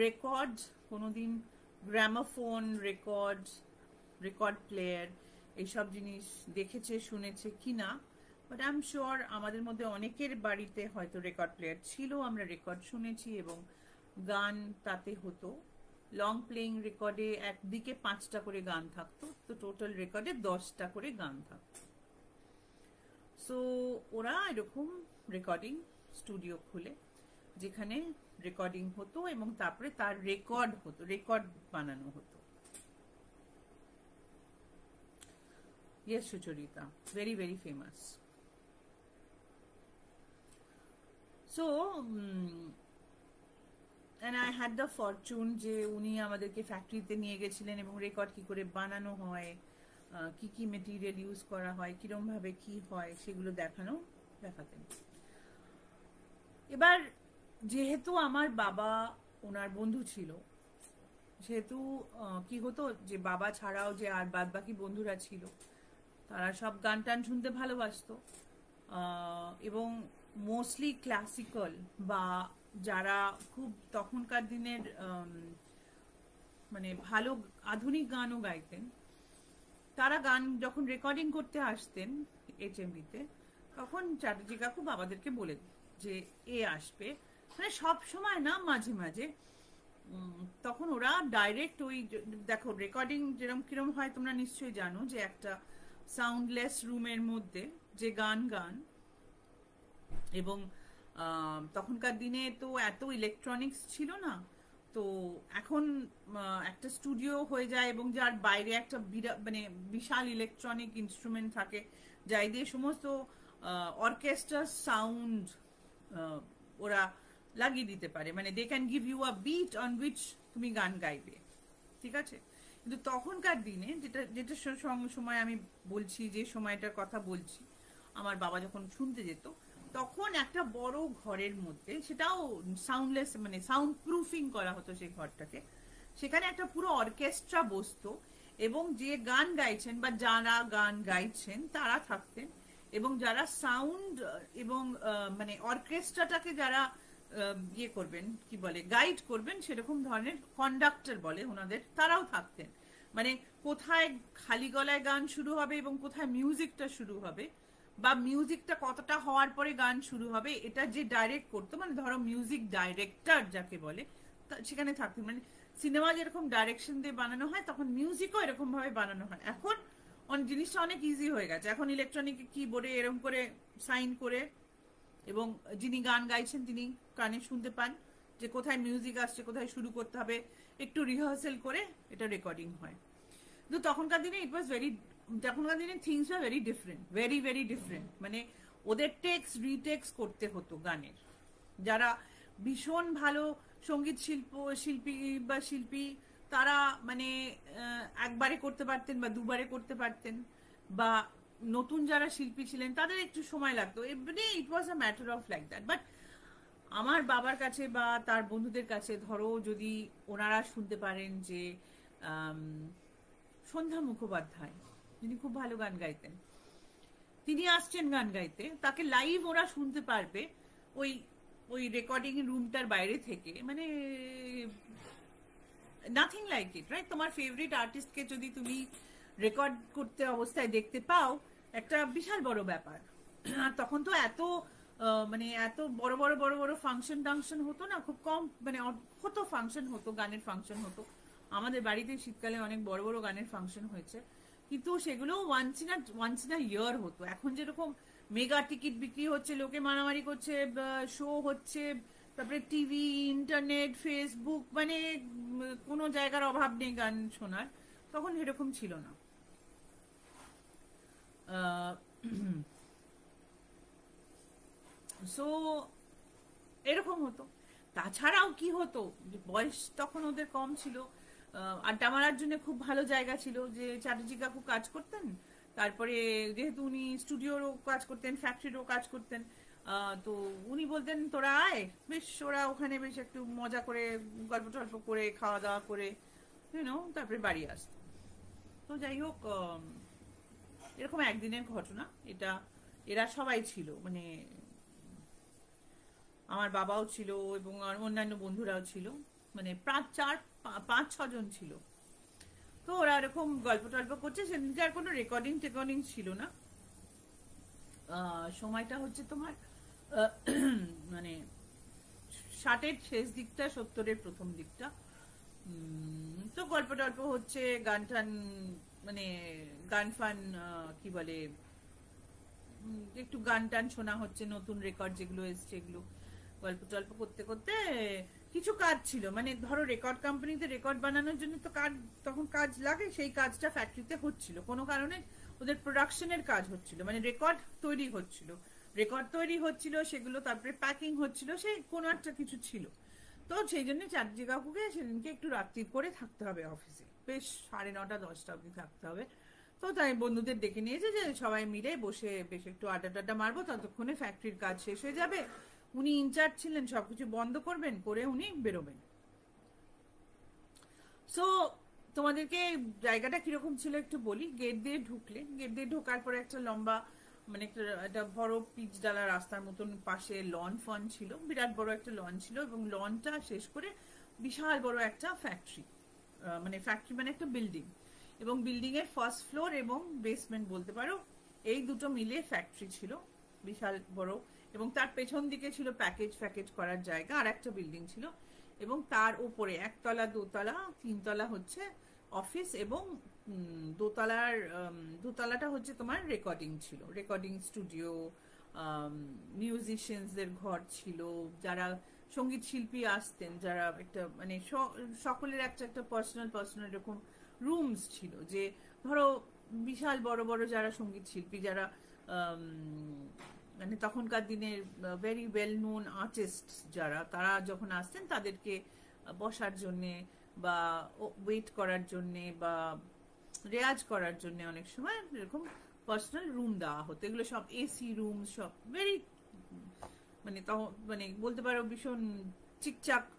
রেকর্ড কোনোদিন গ্রামাফোন রেকর্ড প্লেয়ার এইসব জিনিস দেখেছে শুনেছে কিনা, বাট আই এম শিওর আমাদের মধ্যে অনেকের বাড়িতে হয়তো রেকর্ড প্লেয়ার ছিল, আমরা রেকর্ড শুনেছি এবং গান তাতে হতো। লং প্লেইং রেকর্ডে একদিকে 5টা করে গান থাকতো, তো টোটাল রেকর্ডে 10টা করে গান থাকতো। সো ওরা এরকম রেকর্ডিং স্টুডিও খুলে যেখানে রেকর্ডিং হতো এবং তারপরে তার রেকর্ড বানানো হতো। Yes Sucharita, very very famous. So and I had the fortune যে উনি আমাদেরকে ফ্যাক্টরিতে নিয়ে গেছিলেন এবং রেকর্ড কি করে বানানো হয়, কি কি মেটেরিয়াল ইউজ করা হয়, কিরম ভাবে কি হয় সেগুলো দেখাতেন। এবার যেহেতু আমার বাবা ওনার বন্ধু ছিল, সেহেতু কি হতো যে বাবা ছাড়াও যে আর বাদ বাকি বন্ধুরা ছিল তারা সব গান টান শুনতে ভালোবাসতো, এবং মোস্টলি ক্লাসিক্যাল বা যারা খুব তখনকার দিনের মানে ভালো আধুনিক গানও গাইতেন, তারা গান যখন রেকর্ডিং করতে আসতেন HMV-তে, তখন চ্যাটার্জি কাকু বাবাদেরকে বলে যে এ আসবে, মানে সব সময় না, মাঝে মাঝে। তখন ওরা ডাইরেক্ট ওই দেখো রেকর্ডিং যেরকম কিরম হয় তোমরা নিশ্চয়ই জানো, যে একটা সাউন্ডলেস রুমের মধ্যে যে গান এবং তখনকার দিনে তো এত ইলেকট্রনিক্স ছিল না, তো এখন একটা স্টুডিও হয়ে যায় এবং যার বাইরে একটা মানে বিশাল ইলেকট্রনিক ইনস্ট্রুমেন্ট থাকে যাই দিয়ে সমস্ত অর্কেস্ট্রা সাউন্ড ওরা লাগিয়ে দিতে পারে, মানে they can give you a beat on which তুমি গান গাইবে, ঠিক আছে। কিন্তু তখনকার দিনে যেটা সময় আমি বলছি, যে সময়টার কথা বলছি, আমার বাবা যখন শুনতে যেত তখন একটা বড় ঘরের মধ্যে, সেটাও সাউন্ডলেস, মানে সাউন্ড প্রুফিং করা হতো সেই ঘরটাকে, সেখানে একটা পুরো অর্কেস্ট্রা বসতো এবং যে গান গাইছেন বা যারা গান গাইছেন তারা থাকতেন, এবং যারা সাউন্ড এবং মানে অর্কেস্ট্রাটাকে যারা ইয়ে করবেন, কি বলে, গাইড করবেন, সেরকম ধরনের কন্ডাক্টর বলে ওনাদের, তারাও থাকতেন। মানে কোথায় খালি গলায় গান শুরু হবে এবং কোথায় মিউজিকটা শুরু হবে, বা মিউজিকটা কতটা হওয়ার পরে গান শুরু হবে, এটা যে ডাইরেক্ট করতো, মানে ধরো মিউজিক ডাইরেক্টর যাকে বলে, সেখানে থাকতেন। মানে সিনেমা যেরকম ডাইরেকশন দিয়ে বানানো হয়, তখন মিউজিকও এরকম ভাবে বানানো হয়। এখন জিনিসটা অনেক ইজি হয়ে গেছে, এখন ইলেকট্রনিক কিবোর্ডে এরকম করে সাইন করে, এবং যিনি গান গাইছেন তিনি কানে শুনতে পান যে কোথায় মিউজিক আসছে, কোথায় শুরু করতে হবে, একটু রিহার্সেল করে এটা রেকর্ডিং হয়। কিন্তু তখনকার দিনে তখনকার দিনে things are very different, very very different. মানে ওদের রিটেক্স করতে হতো গানের, যারা ভীষণ ভালো সঙ্গীত শিল্পী তারা মানে একবারে করতে পারতেন বা দুবারে করতে পারতেন, বা নতুন যারা শিল্পী ছিলেন তাদের একটু সময় লাগতো, it was a matter of like that. But আমার বাবার কাছে বা তার বন্ধুদের কাছে, ধরো যদি ওনারা শুনতে পারেন যে সন্ধ্যা মুখোপাধ্যায়, যিনি খুব ভালো গান গাইতেন, তিনি আসছেন গান গাইতে, তাকে লাইভ ওরা শুনতে পারবে ওই রেকর্ডিং রুমটার বাইরে থেকে, মানে নাথিং লাইক ইট, রাইট? তোমার ফেভারিট আর্টিস্টকে যদি তুমি রেকর্ড করতে অবস্থায় দেখতে পাও, একটা বিশাল বড় ব্যাপার। আর তখন তো এত মানে এত বড় বড় ফাংশন টাংশন হতো না, খুব কম, মানে হতো ফাংশন, হতো গানের ফাংশন হতো আমাদের বাড়িতে। শীতকালে অনেক বড় বড় গানের ফাংশন হয়েছে, কিন্তু সেগুলো ওয়ান্স ইন আ ইয়ার হতো। এখন যেরকম মেগা টিকিট বিক্রি হচ্ছে, লোকে মারামারি করছে, শো হচ্ছে, তারপরে টিভি, ইন্টারনেট, ফেসবুক, মানে কোনো জায়গার অভাব নেই গান শোনার, তখন এরকম ছিল না। সো এরকম হতো। তাছাড়াও কি হতো, বয়স তখন ওদের কম ছিল, আড্ডা মারার জন্য খুব ভালো জায়গা ছিল, যে চ্যাটার্জি কাকু কাজ করতেন, তারপরে যেহেতু উনি স্টুডিওরও কাজ করতেন, ফ্যাক্টরিরও কাজ করতেন, তো উনি বলতেন তোরা আয়, বেশ ওরা ওখানে বেশ একটু মজা করে গল্প টল্প করে খাওয়া দাওয়া করে তারপরে বাড়ি আসতো। তো যাই হোক, এরকম একদিনের ঘটনা এটা। এরা সবাই ছিল, মানে আমার বাবাও ছিল এবং অন্যান্য বন্ধুরাও ছিল, মানে প্রায় 4-5-6 জন ছিল। তো ওরা এরকম গল্প টল্প করছে, সেদিনকে আর কোনো রেকর্ডিং ছিল না। সময়টা হচ্ছে তোমার মানে 60-এর শেষ দিকটা, 70-এর প্রথম দিকটা। তো গল্প টল্প হচ্ছে, গান টান, মানে গান ফান, কি বলে, একটু গান টান শোনা হচ্ছে, নতুন রেকর্ড যেগুলো এসছে এগুলো গল্প টল্প করতে করতে কিছু কাজ ছিল, মানে ধরো রেকর্ড কোম্পানিতে রেকর্ড বানানোর জন্য তো তখন কাজ লাগে, সেই কাজটা ফ্যাক্টরিতে হচ্ছিল কোনো কারণে। ওদের প্রোডাকশনের কাজ হচ্ছিল, মানে রেকর্ড তৈরি হচ্ছিল, সেগুলো তারপরে প্যাকিং হচ্ছিল, সেই কোনো একটা কিছু ছিল। তো সেই জন্য চ্যাটার্জি কাকুকে সেদিনকে একটু রাত্রির করে থাকতে হবে অফিসে, বেশ 9:30-10টা অবধি থাকতে হবে। তো তাই বন্ধুদের ডেকে নিয়েছে যে সবাই মিলে বসে বেশ একটু আড্ডা মারবো, ততক্ষণে ফ্যাক্টরির কাজ শেষ হয়ে যাবে। উনি ইনচার্জ ছিলেন, সবকিছু বন্ধ করবেন, করে উনি বেরোবেন। সো তোমাদেরকে জায়গাটা কিরকম ছিল একটু বলি। গেট দিয়ে ঢোকার পরে একটা লম্বা, মানে একটা বড় পিচ ডালা রাস্তার মতন, পাশে লন ফন ছিল, বিরাট বড় একটা লন ছিল, এবং লনটা শেষ করে বিশাল বড় একটা ফ্যাক্টরি, মানে একটা বিল্ডিং, এবং বিল্ডিং এর ফার্স্ট ফ্লোর এবং বেসমেন্ট বলতে পারো, এই দুটো মিলে ফ্যাক্টরি ছিল, বিশাল বড়। এবং তার পেছন দিকে ছিল প্যাকেজ করার জায়গা, আর একটা বিল্ডিং ছিল, এবং তার উপরে 1তলা 2তলা 3তলা হচ্ছে অফিস, এবং দোতলাটা হচ্ছে তোমার রেকর্ডিং স্টুডিও, মিউজিশিয়ানসদের ঘর ছিল, যারা সঙ্গীত শিল্পী আসতেন, যারা একটা মানে সকলের একটা পার্সোনাল এরকম রুমস ছিল, যে ধরো বিশাল বড় বড় যারা সঙ্গীত শিল্পী, যারা মানে তখনকার দিনের ভেরি ওয়েল নোন আর্টিস্ট যারা, তারা যখন আসতেন তাদেরকে বসার জন্যে বা ওয়েট করার জন্যে বা রেয়াজ করার জন্য অনেক সময় এরকম পার্সোনাল রুম দেওয়া হতো। এগুলো সব এসি রুম, সব ভেরি মানে তখন মানে বলতে পারো ভীষণ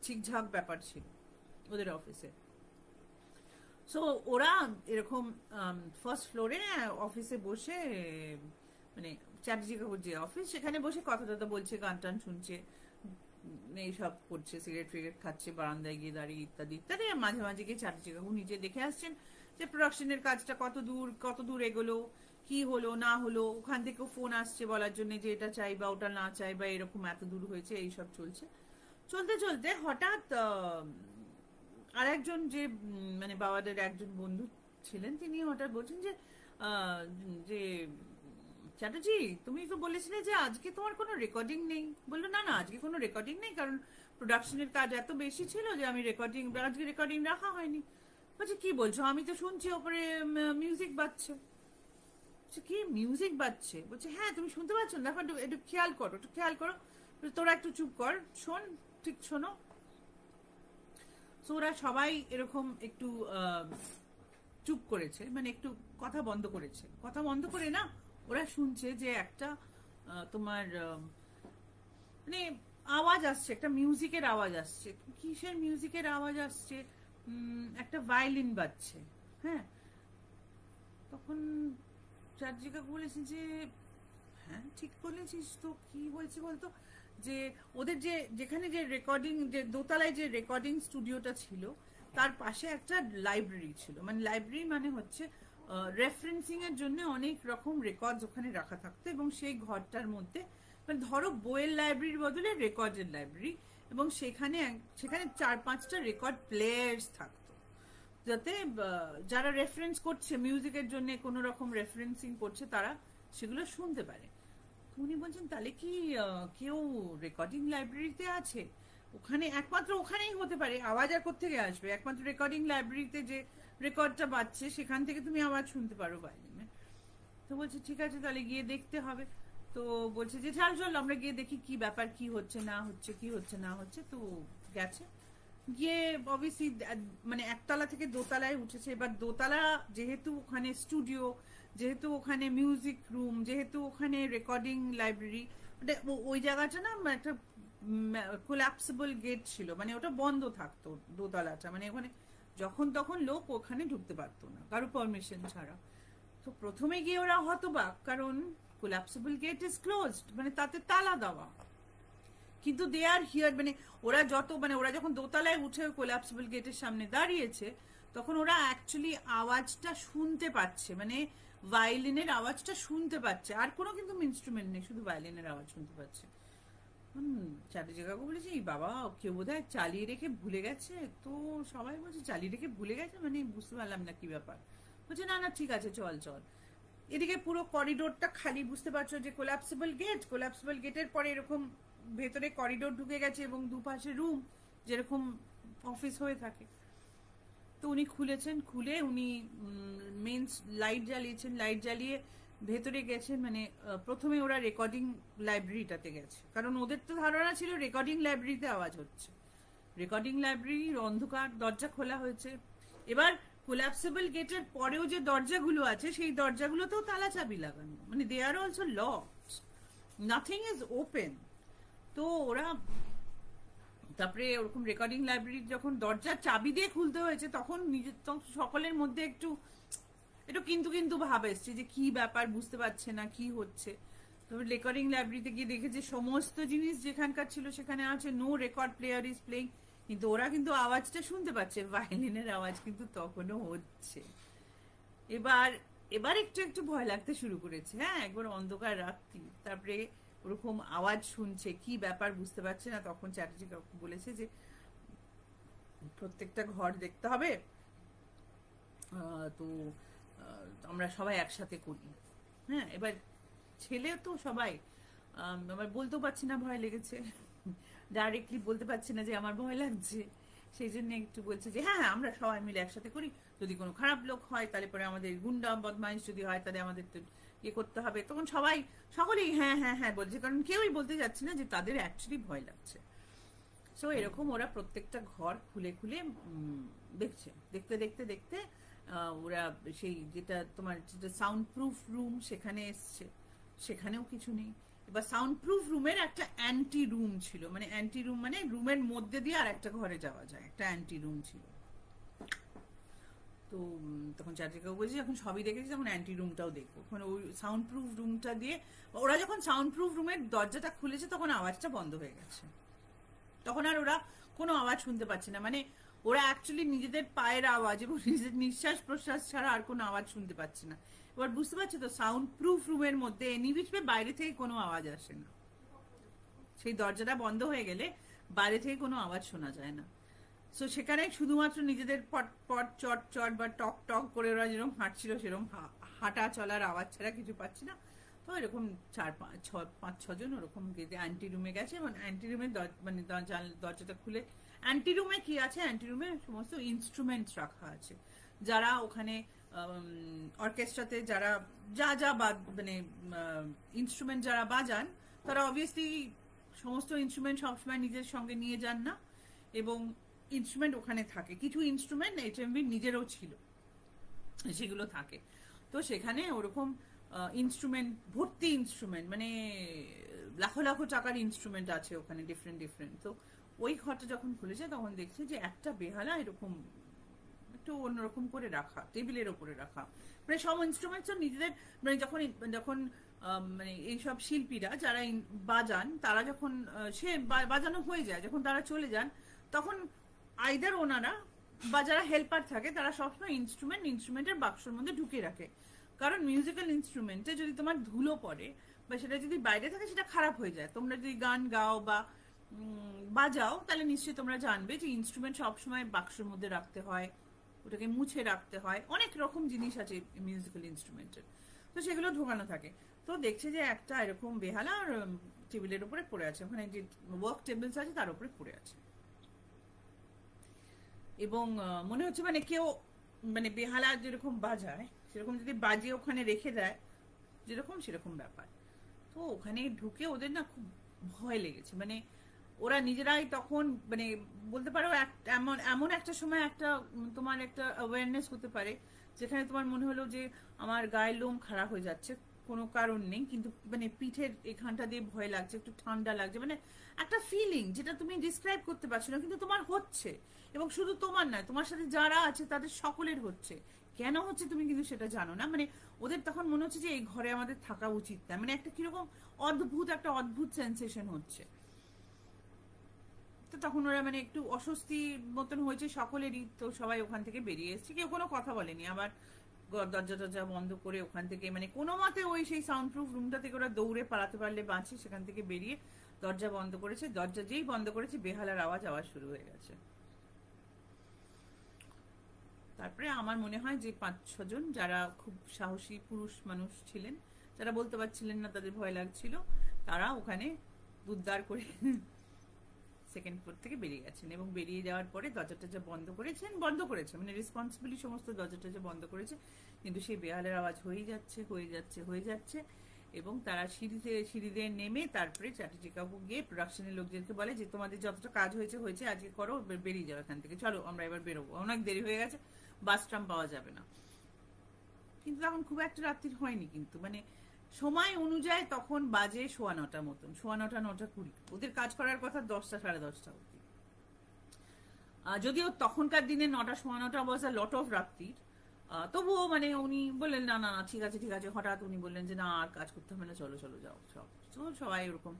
চিকঝাক ব্যাপার ছিল ওদের অফিসে। সো ওরা এরকম ফার্স্ট ফ্লোরে অফিসে বসে, মানে চ্যাটার্জি কাকুর যে অফিস, সেখানে বসে কথা টথা বলছে, গান টান শুনছে, এইসব করছে, সিগারেট খাচ্ছে, বারান্দায় গিয়ে দাঁড়িয়ে ইত্যাদি ইত্যাদি। মাঝে মাঝে গিয়ে চ্যাটার্জি কাকু নিজে দেখে আসছেন যে প্রোডাকশনের কাজটা কত দূর এগোলো, কি হলো না হলো। ওখান থেকেও ফোন আসছে বলার জন্য যে এটা চাই বা ওটা না চাই, বা এরকম এত দূর হয়েছে, এইসব চলতে হঠাৎ আর একজন যে মানে বাবাদের একজন বন্ধু ছিলেন, তিনি হঠাৎ বলছেন যে যে চ্যাটার্জি, তুমি তো বলেছিলে যে আজকে তোমার কোনো রেকর্ডিং নেই। বললো না আজকে কোনো রেকর্ডিং নেই, কারণ প্রোডাকশনের কাজ এত বেশি ছিল যে আমি আজকে রেকর্ডিং রাখা হয়নি। বলছে কি বলছো, আমি তো শুনছি ওপরে মিউজিক বাজছে। কি মিউজিক বাজছে? বলছে হ্যাঁ, তুমি শুনতে পাচ্ছ? দেখো একটু খেয়াল করো, তোরা একটু চুপ কর, শোন, ঠিক শোনো। ওরা সবাই এরকম একটু চুপ করেছে, মানে একটু কথা বন্ধ করে না, ওরা শুনছে যে একটা তোমার মানে আওয়াজ আসছে, একটা মিউজিকের আওয়াজ আসছে। কিসের মিউজিকের আওয়াজ আসছে? একটা ভায়োলিন বাজছে। হ্যাঁ, তখন চ্যাটার্জি কাকু বলেছে যে হ্যাঁ ঠিক বলেছিস তো, কি বলছি বলতো, যে ওদের যেখানে যে রেকর্ডিং, যে দোতলায় যে রেকর্ডিং স্টুডিওটা ছিল, তার পাশে একটা লাইব্রেরি ছিল। মানে লাইব্রেরি মানে হচ্ছে রেফারেন্সিং এর জন্য অনেক রকম রেকর্ড ওখানে রাখা থাকতো, এবং সেই ঘরটার মধ্যে মানে ধরো বইয়ের লাইব্রেরির বদলে রেকর্ডের লাইব্রেরি, এবং সেখানে 4-5টা রেকর্ড প্লেয়ার্স থাকতো, যাতে যারা রেফারেন্স করছে মিউজিকের জন্য, কোনো রকম রেফারেন্সিং করছে, তারা সেগুলো শুনতে পারে। উনি বলছেন তাহলে কি কেউ রেকর্ডিং লাইব্রেরিতে আছে? একমাত্র ওখানেই হতে পারে, আওয়াজ আর কোত্থেকে আসবে? একমাত্র রেকর্ডিং লাইব্রেরিতে যে রেকর্ডটা বাজছে সেখান থেকে তুমি আওয়াজ শুনতে পারো ভায়োলিনে। তো বলছে ঠিক আছে, তাহলে গিয়ে দেখতে হবে। তো বলছে যে চল আমরা গিয়ে দেখি কি ব্যাপার, কি হচ্ছে না হচ্ছে। তো গেছে, গিয়ে অবভিয়াসলি মানে 1তলা থেকে 2তলায় উঠেছে। এবার 2তলা যেহেতু ওখানে স্টুডিও, যেহেতু ওখানে মিউজিক রুম, যেহেতু ওখানে রেকর্ডিং লাইব্রেরি, ওই জায়গাটা না একটা কোল্যাপসেবল গেট ছিল, মানে ওটা বন্ধ থাকতো 2তলাটা, মানে ওখানে যখন তখন লোক ওখানে ঢুকতে পারতো না কারো পারমিশন ছাড়া। তো প্রথমে গিয়ে ওরা হতবাক, কারণ কোলাপসিবল গেট ইজ ক্লোজড, মানে তাতে তালা দেওয়া। কিন্তু দে আর হিয়ার, মানে ওরা ওরা যখন দোতলায় উঠে কোলাপসিবল গেটের সামনে দাঁড়িয়েছে, তখন ওরা অ্যাকচুয়ালি আওয়াজটা শুনতে পাচ্ছে, মানে ভায়োলিনের আওয়াজটা শুনতে পাচ্ছে। আর কোনো কিন্তু ইনস্ট্রুমেন্ট নেই, শুধু ভায়োলিনের আওয়াজ শুনতে পাচ্ছে। চ্যাটার্জি কাকু বলেছে, এই বাবা কেউ বোধহয় চালিয়ে রেখে ভুলে গেছে। তো সবাই বলছে চালিয়ে রেখে ভুলে গেছে, মানে বুঝতে পারলাম না কি ব্যাপার। বলছে না না ঠিক আছে, চল চল। এদিকে পুরো করিডোরটা খালি, বুঝতে পারছো যে কোলাপসিবল গেটের পরে এরকম ভেতরে করিডোর ঢুকে গেছে এবং দুপাশে রুম, যেরকম অফিস হয়ে থাকে। তো উনি খুলেছেন, খুলে উনি মেন লাইট জ্বালিয়েছেন, লাইট জ্বালিয়ে ভেতরে গেছেন। মানে প্রথমে ওরা রেকর্ডিং লাইব্রেরিটাতে গেছে, কারণ ওদের তো ধারণা ছিল রেকর্ডিং লাইব্রেরিতে আওয়াজ হচ্ছে। রেকর্ডিং লাইব্রেরির অন্ধকার, দরজা খোলা হয়েছে। এবার কোলাপসিবল গেটের পরেও যে দরজাগুলো আছে, সেই দরজাগুলোতেও তালা চাবি লাগানো, মানে they are also locked, nothing is open. তো ওরা তারপরে ওরকম রেকর্ডিং লাইব্রেরির যখন দরজার চাবি দিয়ে খুলতে হয়েছে, তখন সকলের মধ্যে একটু কিন্তু কিন্তু ভাব এসছে যে কি ব্যাপার, বুঝতে পারছে না কি হচ্ছে। তবে রেকর্ডিং লাইব্রেরিতে গিয়ে দেখেছে সমস্ত জিনিস যেখানকার ছিল সেখানে আছে, no record player is playing. কিন্তু ওরা কিন্তু আওয়াজটা শুনতে পাচ্ছে, ভায়োলিনের আওয়াজ কিন্তু তখনও হচ্ছে। এবার একটু একটু ভয় লাগতে শুরু করেছে। হ্যাঁ, একবার অন্ধকার রাত্রি, তারপরে ওরকম আওয়াজ শুনছে, কি ব্যাপার বুঝতে পারছে না। তখন চ্যাটার্জি কাকু বলেছে যে প্রত্যেকটা ঘর দেখতে হবে, তো আমরা সবাই একসাথে করি। হ্যাঁ, এবার ছেলে তো সবাই, আবার বলতেও পারছি না, ভয় লেগেছে, ডাইরেক্টলি বলতে পারছি না যে আমার ভয় লাগছে। সেই জন্য একটু বলছে যে হ্যাঁ হ্যাঁ আমরা সবাই মিলে একসাথে করি, যদি কোনো খারাপ লোক হয় তাহলে পরে আমাদের গুন্ডা বদমাইশ যদি হয় তাহলে আমাদের তো ইয়ে করতে হবে। তখন সকলেই হ্যাঁ হ্যাঁ হ্যাঁ বলছে, কারণ কেউই বলতে যাচ্ছে না যে তাদের অ্যাকচুয়ালি ভয় লাগছে। সো এরকম ওরা প্রত্যেকটা ঘর খুলে খুলে দেখছে। দেখতে দেখতে দেখতে ওরা সেই যেটা তোমার যেটা সাউন্ড প্রুফ রুম, সেখানে এসছে, সেখানেও কিছু নেই। এবার সাউন্ড প্রুফ রুমের একটা অ্যান্টি রুম ছিল, মানে অ্যান্টি রুম মানে রুমের মধ্যে দিয়ে আর একটা ঘরে যাওয়া যায়, একটা অ্যান্টি রুম ছিল। তো তখন চ্যাটার্জিকাকু বলছে যখন সবই দেখেছি তখন অ্যান্টি রুমটাও দেখবো। ওখানে ওই সাউন্ড প্রুফ রুমটা দিয়ে ওরা যখন সাউন্ড প্রুফ রুমের দরজাটা খুলেছে, তখন আওয়াজটা বন্ধ হয়ে গেছে। তখন আর ওরা কোনো আওয়াজ শুনতে পাচ্ছে না, মানে ওরা অ্যাকচুয়ালি নিজেদের পায়ের আওয়াজ এবং নিজেদের নিঃশ্বাস প্রশ্বাস ছাড়া আর কোনো আওয়াজ শুনতে পাচ্ছে না। এবার বুঝতে পারছো তো, সাউন্ড প্রুফ রুমের মধ্যে নিবিড়ে বাইরে থেকে কোনো আওয়াজ আসে না। সেই দরজাটা বন্ধ হয়ে গেলে বাইরে থেকে কোনো আওয়াজ শোনা যায় না। সো সেখানে শুধুমাত্র নিজেদের পট পট চট চট বা টক টক করে ওরা যেরকম হাঁটছিল, সেরকম হাঁটা চলার আওয়াজ ছাড়া কিছু পাচ্ছি না। তো এরকম 4-5-6 জন ওরকম অ্যান্টি রুমে গেছে, এবং অ্যান্টি রুমের মানে দরজাটা খুলে, অ্যান্টি রুমে কি আছে, অ্যান্টি রুমে সমস্ত ইনস্ট্রুমেন্টস রাখা আছে। যারা ওখানে অর্কেস্ট্রাতে যারা যা মানে ইনস্ট্রুমেন্ট যারা বাজান, তারা অবভিয়াসলি সমস্ত ইনস্ট্রুমেন্ট সবসময় নিজের সঙ্গে নিয়ে যান না, এবং ইনস্ট্রুমেন্ট ওখানে থাকে। কিছু ইনস্ট্রুমেন্ট HMV নিজেরও ছিল, সেগুলো থাকে। তো সেখানে ওরকম ইনস্ট্রুমেন্ট ভর্তি, ইনস্ট্রুমেন্ট মানে লাখো লাখো টাকার ইনস্ট্রুমেন্ট আছে ওখানে, ডিফারেন্ট ডিফারেন্ট। তো ওই ঘরটা যখন খুলেছে তখন দেখছে যে একটা বেহালা এরকম একটু অন্যরকম করে রাখা, টেবিলের ওপরে রাখা, মানে সব ইনস্ট্রুমেন্টস নিজেদের, মানে যখন মানে এইসব শিল্পীরা যারা বাজান, তারা যখন সে বাজানো হয়ে যায়, যখন তারা চলে যান, তখন আইদার ওনারা বা যারা হেল্পার থাকে তারা সবসময় ইনস্ট্রুমেন্টের বাক্সের মধ্যে ঢুকিয়ে রাখে। কারণ মিউজিক্যাল ইনস্ট্রুমেন্টে যদি তোমার ধুলো পড়ে বা সেটা যদি বাইরে থাকে, সেটা খারাপ হয়ে যায়। তোমরা যদি গান গাও বা বাজাও, তাহলে নিশ্চয়ই তোমরা জানবে যে ইনস্ট্রুমেন্ট সবসময় বাক্সের মধ্যে রাখতে হয়, ওটাকে মুছে রাখতে হয়, অনেক রকম জিনিস আছে মিউজিক্যাল ইনস্ট্রুমেন্টের। তো সেগুলো ঢোকানো থাকে। তো দেখছে যে একটা এরকম বেহালা আর টেবিলের উপরে পড়ে আছে, ওখানে যে ওয়ার্ক টেবিলস আছে তার উপরে পড়ে আছে, এবং মনে হচ্ছে মানে কেউ মানে বেহালা যেরকম বাজায় সেরকম যদি বাজিয়ে ওখানে রেখে দেয়, যেরকম সেরকম ব্যাপার। তো ওখানে ঢুকে ওদের না খুব ভয় লেগেছে, মানে ওরা নিজেরাই তখন মানে বলতে পারো এমন একটা সময় একটা তোমার একটা অ্যাওয়ারনেস হতে পারে যেখানে তোমার মনে হলো যে আমার গায়ের লোম খারাপ হয়ে যাচ্ছে, কোনো কারণ নেই, কিন্তু মানে পিঠের এখানটা দিয়ে ভয় লাগছে, একটু ঠান্ডা লাগছে, মানে একটা ফিলিং যেটা তুমি ডিসক্রাইব করতে পারছো না, কিন্তু তোমার হচ্ছে। এবং শুধু তোমার নয়, তোমার সাথে যারা আছে তাদের সকলের হচ্ছে। কেন হচ্ছে তুমি কিন্তু সেটা জানো না। মানে ওদের তখন মনে হচ্ছে যে এই ঘরে আমাদের থাকা উচিত না, মানে একটা কিরকম একটা অদ্ভুত সেন্সেশন হচ্ছে। তো তখন ওরা মানে একটু অস্বস্তি মতন হয়েছে সকলেরই, তো সবাই ওখান থেকে বেরিয়ে এসেছে, কেউ কোনো কথা বলেনি। আবার দরজা টরজা বন্ধ করে ওখান থেকে মানে কোনো মতে ওই সেই সাউন্ড প্রুফ রুমটা থেকে ওরা দৌড়ে পালাতে পারলে বাঁচে, সেখান থেকে বেরিয়ে দরজা বন্ধ করেছে। দরজা যেই বন্ধ করেছে বেহালার আওয়াজ শুরু হয়ে গেছে। তারপরে আমার মনে হয় যে 5-6 জন যারা খুব সাহসী পুরুষ মানুষ ছিলেন, যারা বলতে পারছিলেন না, তাদের ভয় লাগছিল, তারা ওখানে উদ্ধার করে সেকেন্ড ফ্লোর থেকে বেরিয়ে গেছেন। এবং বেরিয়ে যাওয়ার পরে দরজাটা বন্ধ করেছে মানে রেসপন্সিবিলি সমস্ত দরজাটা বন্ধ করেছে, কিন্তু সেই বেহালের আওয়াজ হয়ে যাচ্ছে। এবং তারা সিঁড়িতে নেমে তারপরে চ্যাটার্জি কাকু গিয়ে প্রোডাকশনের লোকজনকে বলে যে তোমাদের যতটা কাজ হয়েছে আজকে করো, বেরিয়ে যাও এখান থেকে, চলো আমরা এবার বেরোবো, অনেক দেরি হয়ে গেছে, বাস ট্রাম পাওয়া যাবে না। কিন্তু তখন খুব একটা রাত্রির হয়নি, কিন্তু মানে সময় অনুযায়ী তখন বাজে 9:15 মতন, 9:15, 9:20। ওদের কাজ করার কথা 10টা, 10:30 অব্দি। যদিও তখনকার দিনে 9টা, 9:15 ওয়াজ আ লট অফ রাত্রির, তবুও মানে উনি বললেন না না ঠিক আছে। হঠাৎ উনি বললেন যে না আর কাজ করতে হবে না, চলো যাও সব। তো সবাই ওরকম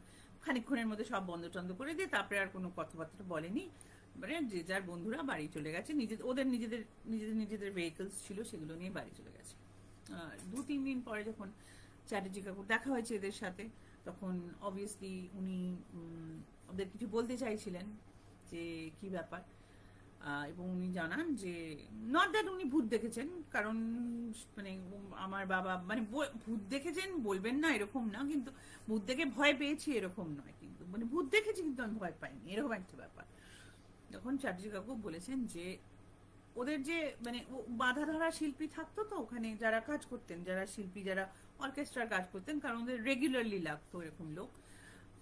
খানিকক্ষণের মধ্যে সব বন্ধ টন্ধ করে দিয়ে তারপরে আর কোনো কথাবার্তা বলেনি। মানে যে যার বন্ধুরা বাড়ি চলে গেছে, ওদের নিজেদের ভেহিকলস ছিল, সেগুলো নিয়ে বাড়ি চলে গেছে। 2-3 দিন পরে যখন চ্যাটার্জি কাকুর দেখা হয়েছে এদের সাথে, তখন অবভিয়াসলি উনি ওদের কিছু বলতে চাইছিলেন যে কি ব্যাপার। এবং উনি জানান যে নট দ্যাট উনি ভূত দেখেছেন, কারণ মানে আমার বাবা মানে ভূত দেখেছেন বলবেন না এরকম না, কিন্তু ভূত দেখে ভয় পেয়েছি এরকম নয়, কিন্তু মানে ভূত দেখেছি কিন্তু আমি ভয় পাইনি, এরকম একটা ব্যাপার। তখন চ্যাটার্জি কাকু বলেছেন যে ওদের যে মানে বাধা ধরা শিল্পী থাকতো, তো ওখানে যারা কাজ করতেন, যারা শিল্পী, যারা অর্কেস্ট্রার কাজ করতেন, কারণ ওদের রেগুলারলি লাগতো এরকম লোক।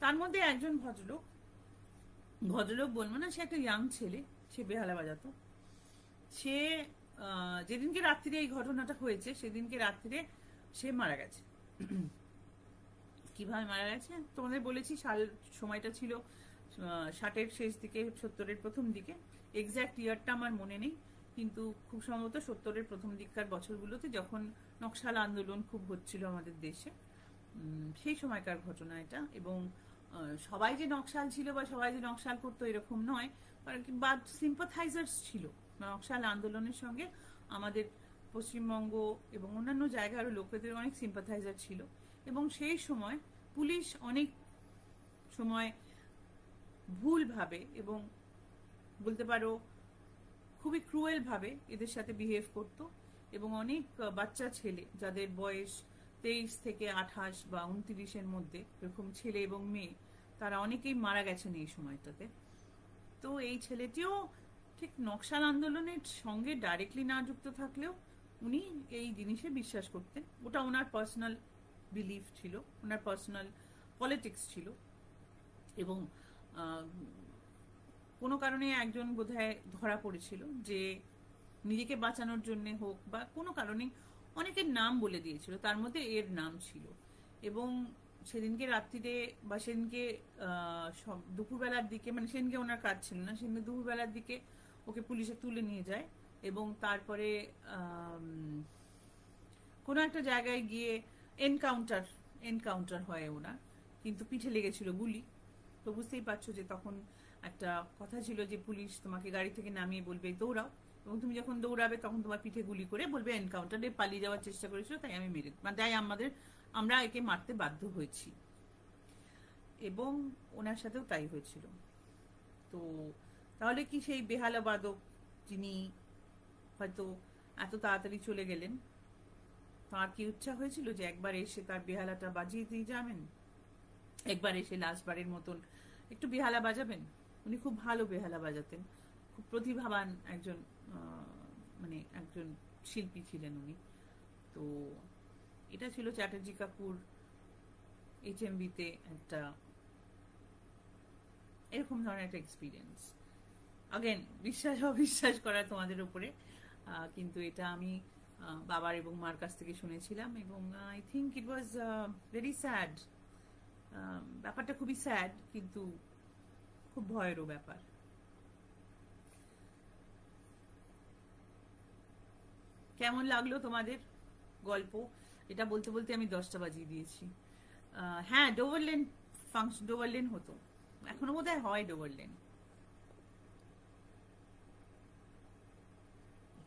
তার মধ্যে একজন ভদ্রলোক বলবো না, সে একটা ইয়াং ছেলে, সে বেহালা বাজাতো। সে যেদিনকে রাত্রিরে এই ঘটনাটা হয়েছে সেদিনকে রাত্রিরে সে মারা গেছে। কিভাবে মারা গেছে তোমাদের বলেছি, সময়টা ছিল 60-এর শেষ দিকে, 70-এর প্রথম দিকে। এক্স্যাক্ট ইয়ারটা আমার মনে নেই, কিন্তু খুব সম্ভবত 70-এর প্রথম দিককার বছরগুলোতে, যখন নকশাল আন্দোলন খুব হচ্ছিল আমাদের দেশে, সেই সময়কার ঘটনা এটা। এবং সবাই যে নকশাল ছিল বা সবাই যে নকশাল করতো এরকম নয়, বা সিম্পাথাইজার্স ছিল নকশাল আন্দোলনের সঙ্গে। আমাদের পশ্চিমবঙ্গ এবং অন্যান্য জায়গারও লোকেদের অনেক সিম্পাথাইজার ছিল। এবং সেই সময় পুলিশ অনেক সময় ভুলভাবে এবং বলতে পারো খুবই ক্রুয়েল ভাবে এদের সাথে বিহেভ করত। এবং অনেক বাচ্চা ছেলে, যাদের বয়স 23 থেকে 28 বা 29-এর মধ্যে, এরকম ছেলে এবং মেয়ে, তারা অনেকেই মারা গেছেন এই সময়টাতে। তো এই ছেলেটিও ঠিক নকশাল আন্দোলনের সঙ্গে ডাইরেক্টলি না যুক্ত থাকলেও উনি এই জিনিসে বিশ্বাস করতেন। ওটা ওনার পার্সোনাল বিলিফ ছিল, ওনার পার্সোনাল পলিটিক্স ছিল। এবং কোনো কারণে একজন বোধহয় ধরা পড়েছিল যে নিজেকে বাঁচানোর জন্য হোক বা কোনো কারণে অনেকের নাম বলে দিয়েছিল, তার মধ্যে এর নাম ছিল। এবং সেদিনকে রাত্রিতে বা সেদিনকে দুপুরবেলার দিকে, মানে সেদিনকে ওনার কাজ ছিল না, সেদিনকে দুপুরবেলার দিকে ওকে পুলিশে তুলে নিয়ে যায়। এবং তারপরে কোনো একটা জায়গায় গিয়ে এনকাউন্টার হয় ওনার, কিন্তু পিঠে লেগেছিল গুলি। তো বুঝতেই পারছো যে তখন একটা কথা ছিল যে পুলিশ তোমাকে গাড়ি থেকে নামিয়ে বলবে দৌড়াও, এবং তুমি যখন দৌড়াবে তখন তোমার পিঠে গুলি করে বলবে এনকাউন্টারে পালিয়ে যাওয়ার চেষ্টা করেছিল, তাই আমি তাই আমরা একে মারতে বাধ্য হয়েছি। এবং ওনার সাথেও তাই হয়েছিল। তো তাহলে কি সেই বেহালা বাদক, যিনি হয়তো এত তাড়াতাড়ি চলে গেলেন, তার কি ইচ্ছা হয়েছিল যে একবার এসে তার বেহালাটা বাজিয়ে দিয়ে যাবেন, একবার এসে লাস্টবারের মতন একটু বেহালা বাজাবেন? উনি খুব ভালো বেহালা বাজাতেন, খুব প্রতিভাবান একজন একজন শিল্পী ছিলেন উনি। তো এটা ছিল চ্যাটার্জি কাকুর HMV-তে একটা এরকম ধরনের একটা এক্সপিরিয়েন্স। আগেন বিশ্বাস অবিশ্বাস করা তোমাদের উপরে, কিন্তু এটা আমি বাবার এবং মার কাছ থেকে শুনেছিলাম, এবং I think it was very sad. ব্যাপারটা খুবই স্যাড, কিন্তু খুব ভয়েরও ব্যাপার। কেমন লাগলো তোমাদের গল্প? এটা বলতে বলতে আমি 10টা বাজিয়ে দিয়েছি। হ্যাঁ, ডোভারলেন ফাংশন, ডোভারলেন হতো, এখনো বোধহয় হয় ডোভারলেন।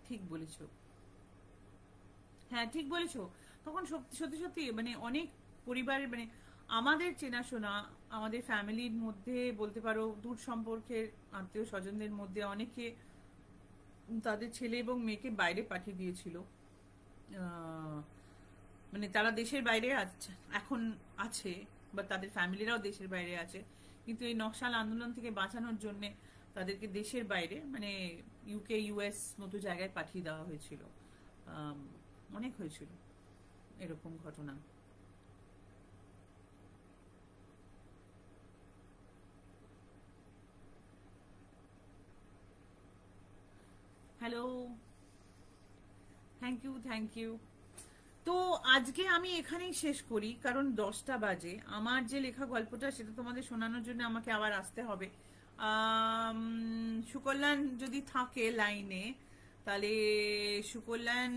ঠিক বলেছো, হ্যাঁ ঠিক বলেছো। তখন সত্যি সত্যি মানে অনেক পরিবারের, মানে আমাদের চেনাশোনা, আমাদের ফ্যামিলির মধ্যে বলতে পারো, দূর সম্পর্কের আত্মীয় স্বজনদের মধ্যে অনেকে তাদের ছেলে এবং মেয়েকে বাইরে পাঠিয়ে দিয়েছিল। মানে তারা দেশের বাইরে এখন আছে, বা তাদের ফ্যামিলিরাও দেশের বাইরে আছে, কিন্তু এই নকশাল আন্দোলন থেকে বাঁচানোর জন্য তাদেরকে দেশের বাইরে, মানে ইউকে ইউএস মতো জায়গায় পাঠিয়ে দেওয়া হয়েছিল। অনেক হয়েছিল এরকম ঘটনা। Hello, thank you thank you. তো আজকে আমি এখানেই শেষ করি, কারণ 10টা বাজে। আমার যে লেখা গল্পটা সেটা তোমাদের শোনানোর জন্য আমাকে আবার আসতে হবে। সুকল্যাণ যদি থাকে লাইনে, তাহলে সুকল্যাণ,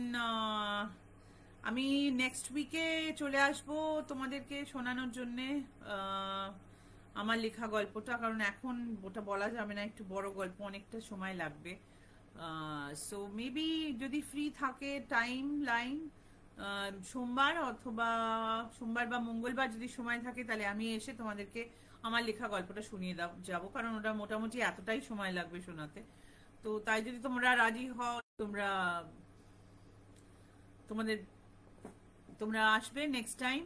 আমি নেক্সট উইকে চলে আসবো তোমাদেরকে শোনানোর জন্যে আমার লেখা গল্পটা, কারণ এখন ওটা বলা যাবে না, একটু বড় গল্প, অনেকটা সময় লাগবে। সো মেবি যদি ফ্রি থাকে টাইম লাইন, সোমবার বা মঙ্গলবার যদি সময় থাকে, তাহলে আমি এসে তোমাদেরকে আমার লেখা গল্পটা শুনিয়ে যাবো, কারণ ওটা মোটামুটি এতটাই সময় লাগবে শোনাতে। তো তাই যদি তোমরা রাজি হও, তোমরা আসবে নেক্সট টাইম,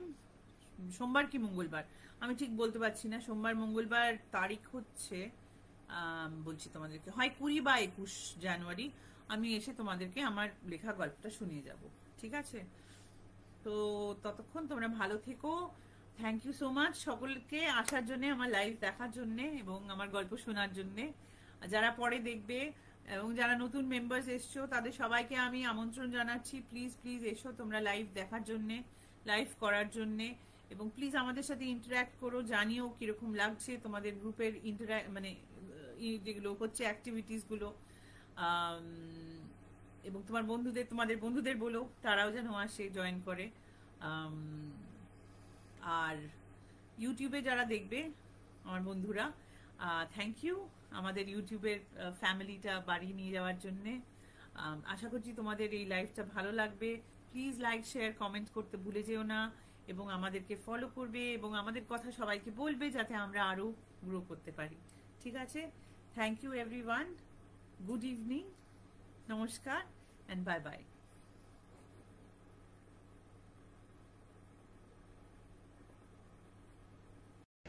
সোমবার কি মঙ্গলবার আমি ঠিক বলতে পারছি না। সোমবার মঙ্গলবার তারিখ হচ্ছে, বলছি তোমাদেরকে, হয় 20 বা 21 জানুয়ারি আমি এসে তোমাদেরকে আমার লেখা গল্পটা শুনিয়ে যাব, ঠিক আছে? তো ততক্ষণ তোমরা ভালো থেকো। থ্যাংক ইউ সো মাচ সকলকে আসার জন্য, আমার লাইভ দেখার জন্য এবং আমার গল্প শোনার জন্য। যারা পরে দেখবে এবং যারা নতুন মেম্বার্স এসছো, তাদের সবাইকে আমি আমন্ত্রণ জানাচ্ছি, প্লিজ প্লিজ এসো তোমরা লাইভ দেখার জন্য, লাইভ করার জন্য, এবং প্লিজ আমাদের সাথে ইন্টারঅ্যাক্ট করো, জানিও কিরকম লাগছে তোমাদের গ্রুপের মানে যেগুলো হচ্ছে অ্যাক্টিভিটিস গুলো, এবং তোমাদের বন্ধুদের বলো তারাও যেন আসে, জয়েন করে। আর ইউটিউবে যারা দেখবে আমার বন্ধুরা, থ্যাংক ইউ আমাদের ইউটিউবের ফ্যামিলিটা বাড়িয়ে নিয়ে যাওয়ার জন্য। আশা করছি তোমাদের এই লাইভটা ভালো লাগবে। প্লিজ লাইক শেয়ার কমেন্ট করতে ভুলে যেও না, এবং আমাদেরকে ফলো করবে এবং আমাদের কথা সবাইকে বলবে, যাতে আমরা আরো গ্রো করতে পারি, ঠিক আছে? Thank you everyone, good evening, নমস্কার and bye bye.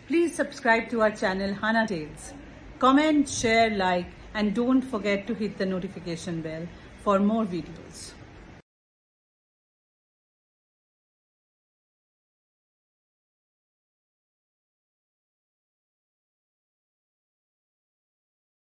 Please subscribe to our channel Hana Tales. Comment, share, like, and don't forget to hit the notification bell for more videos.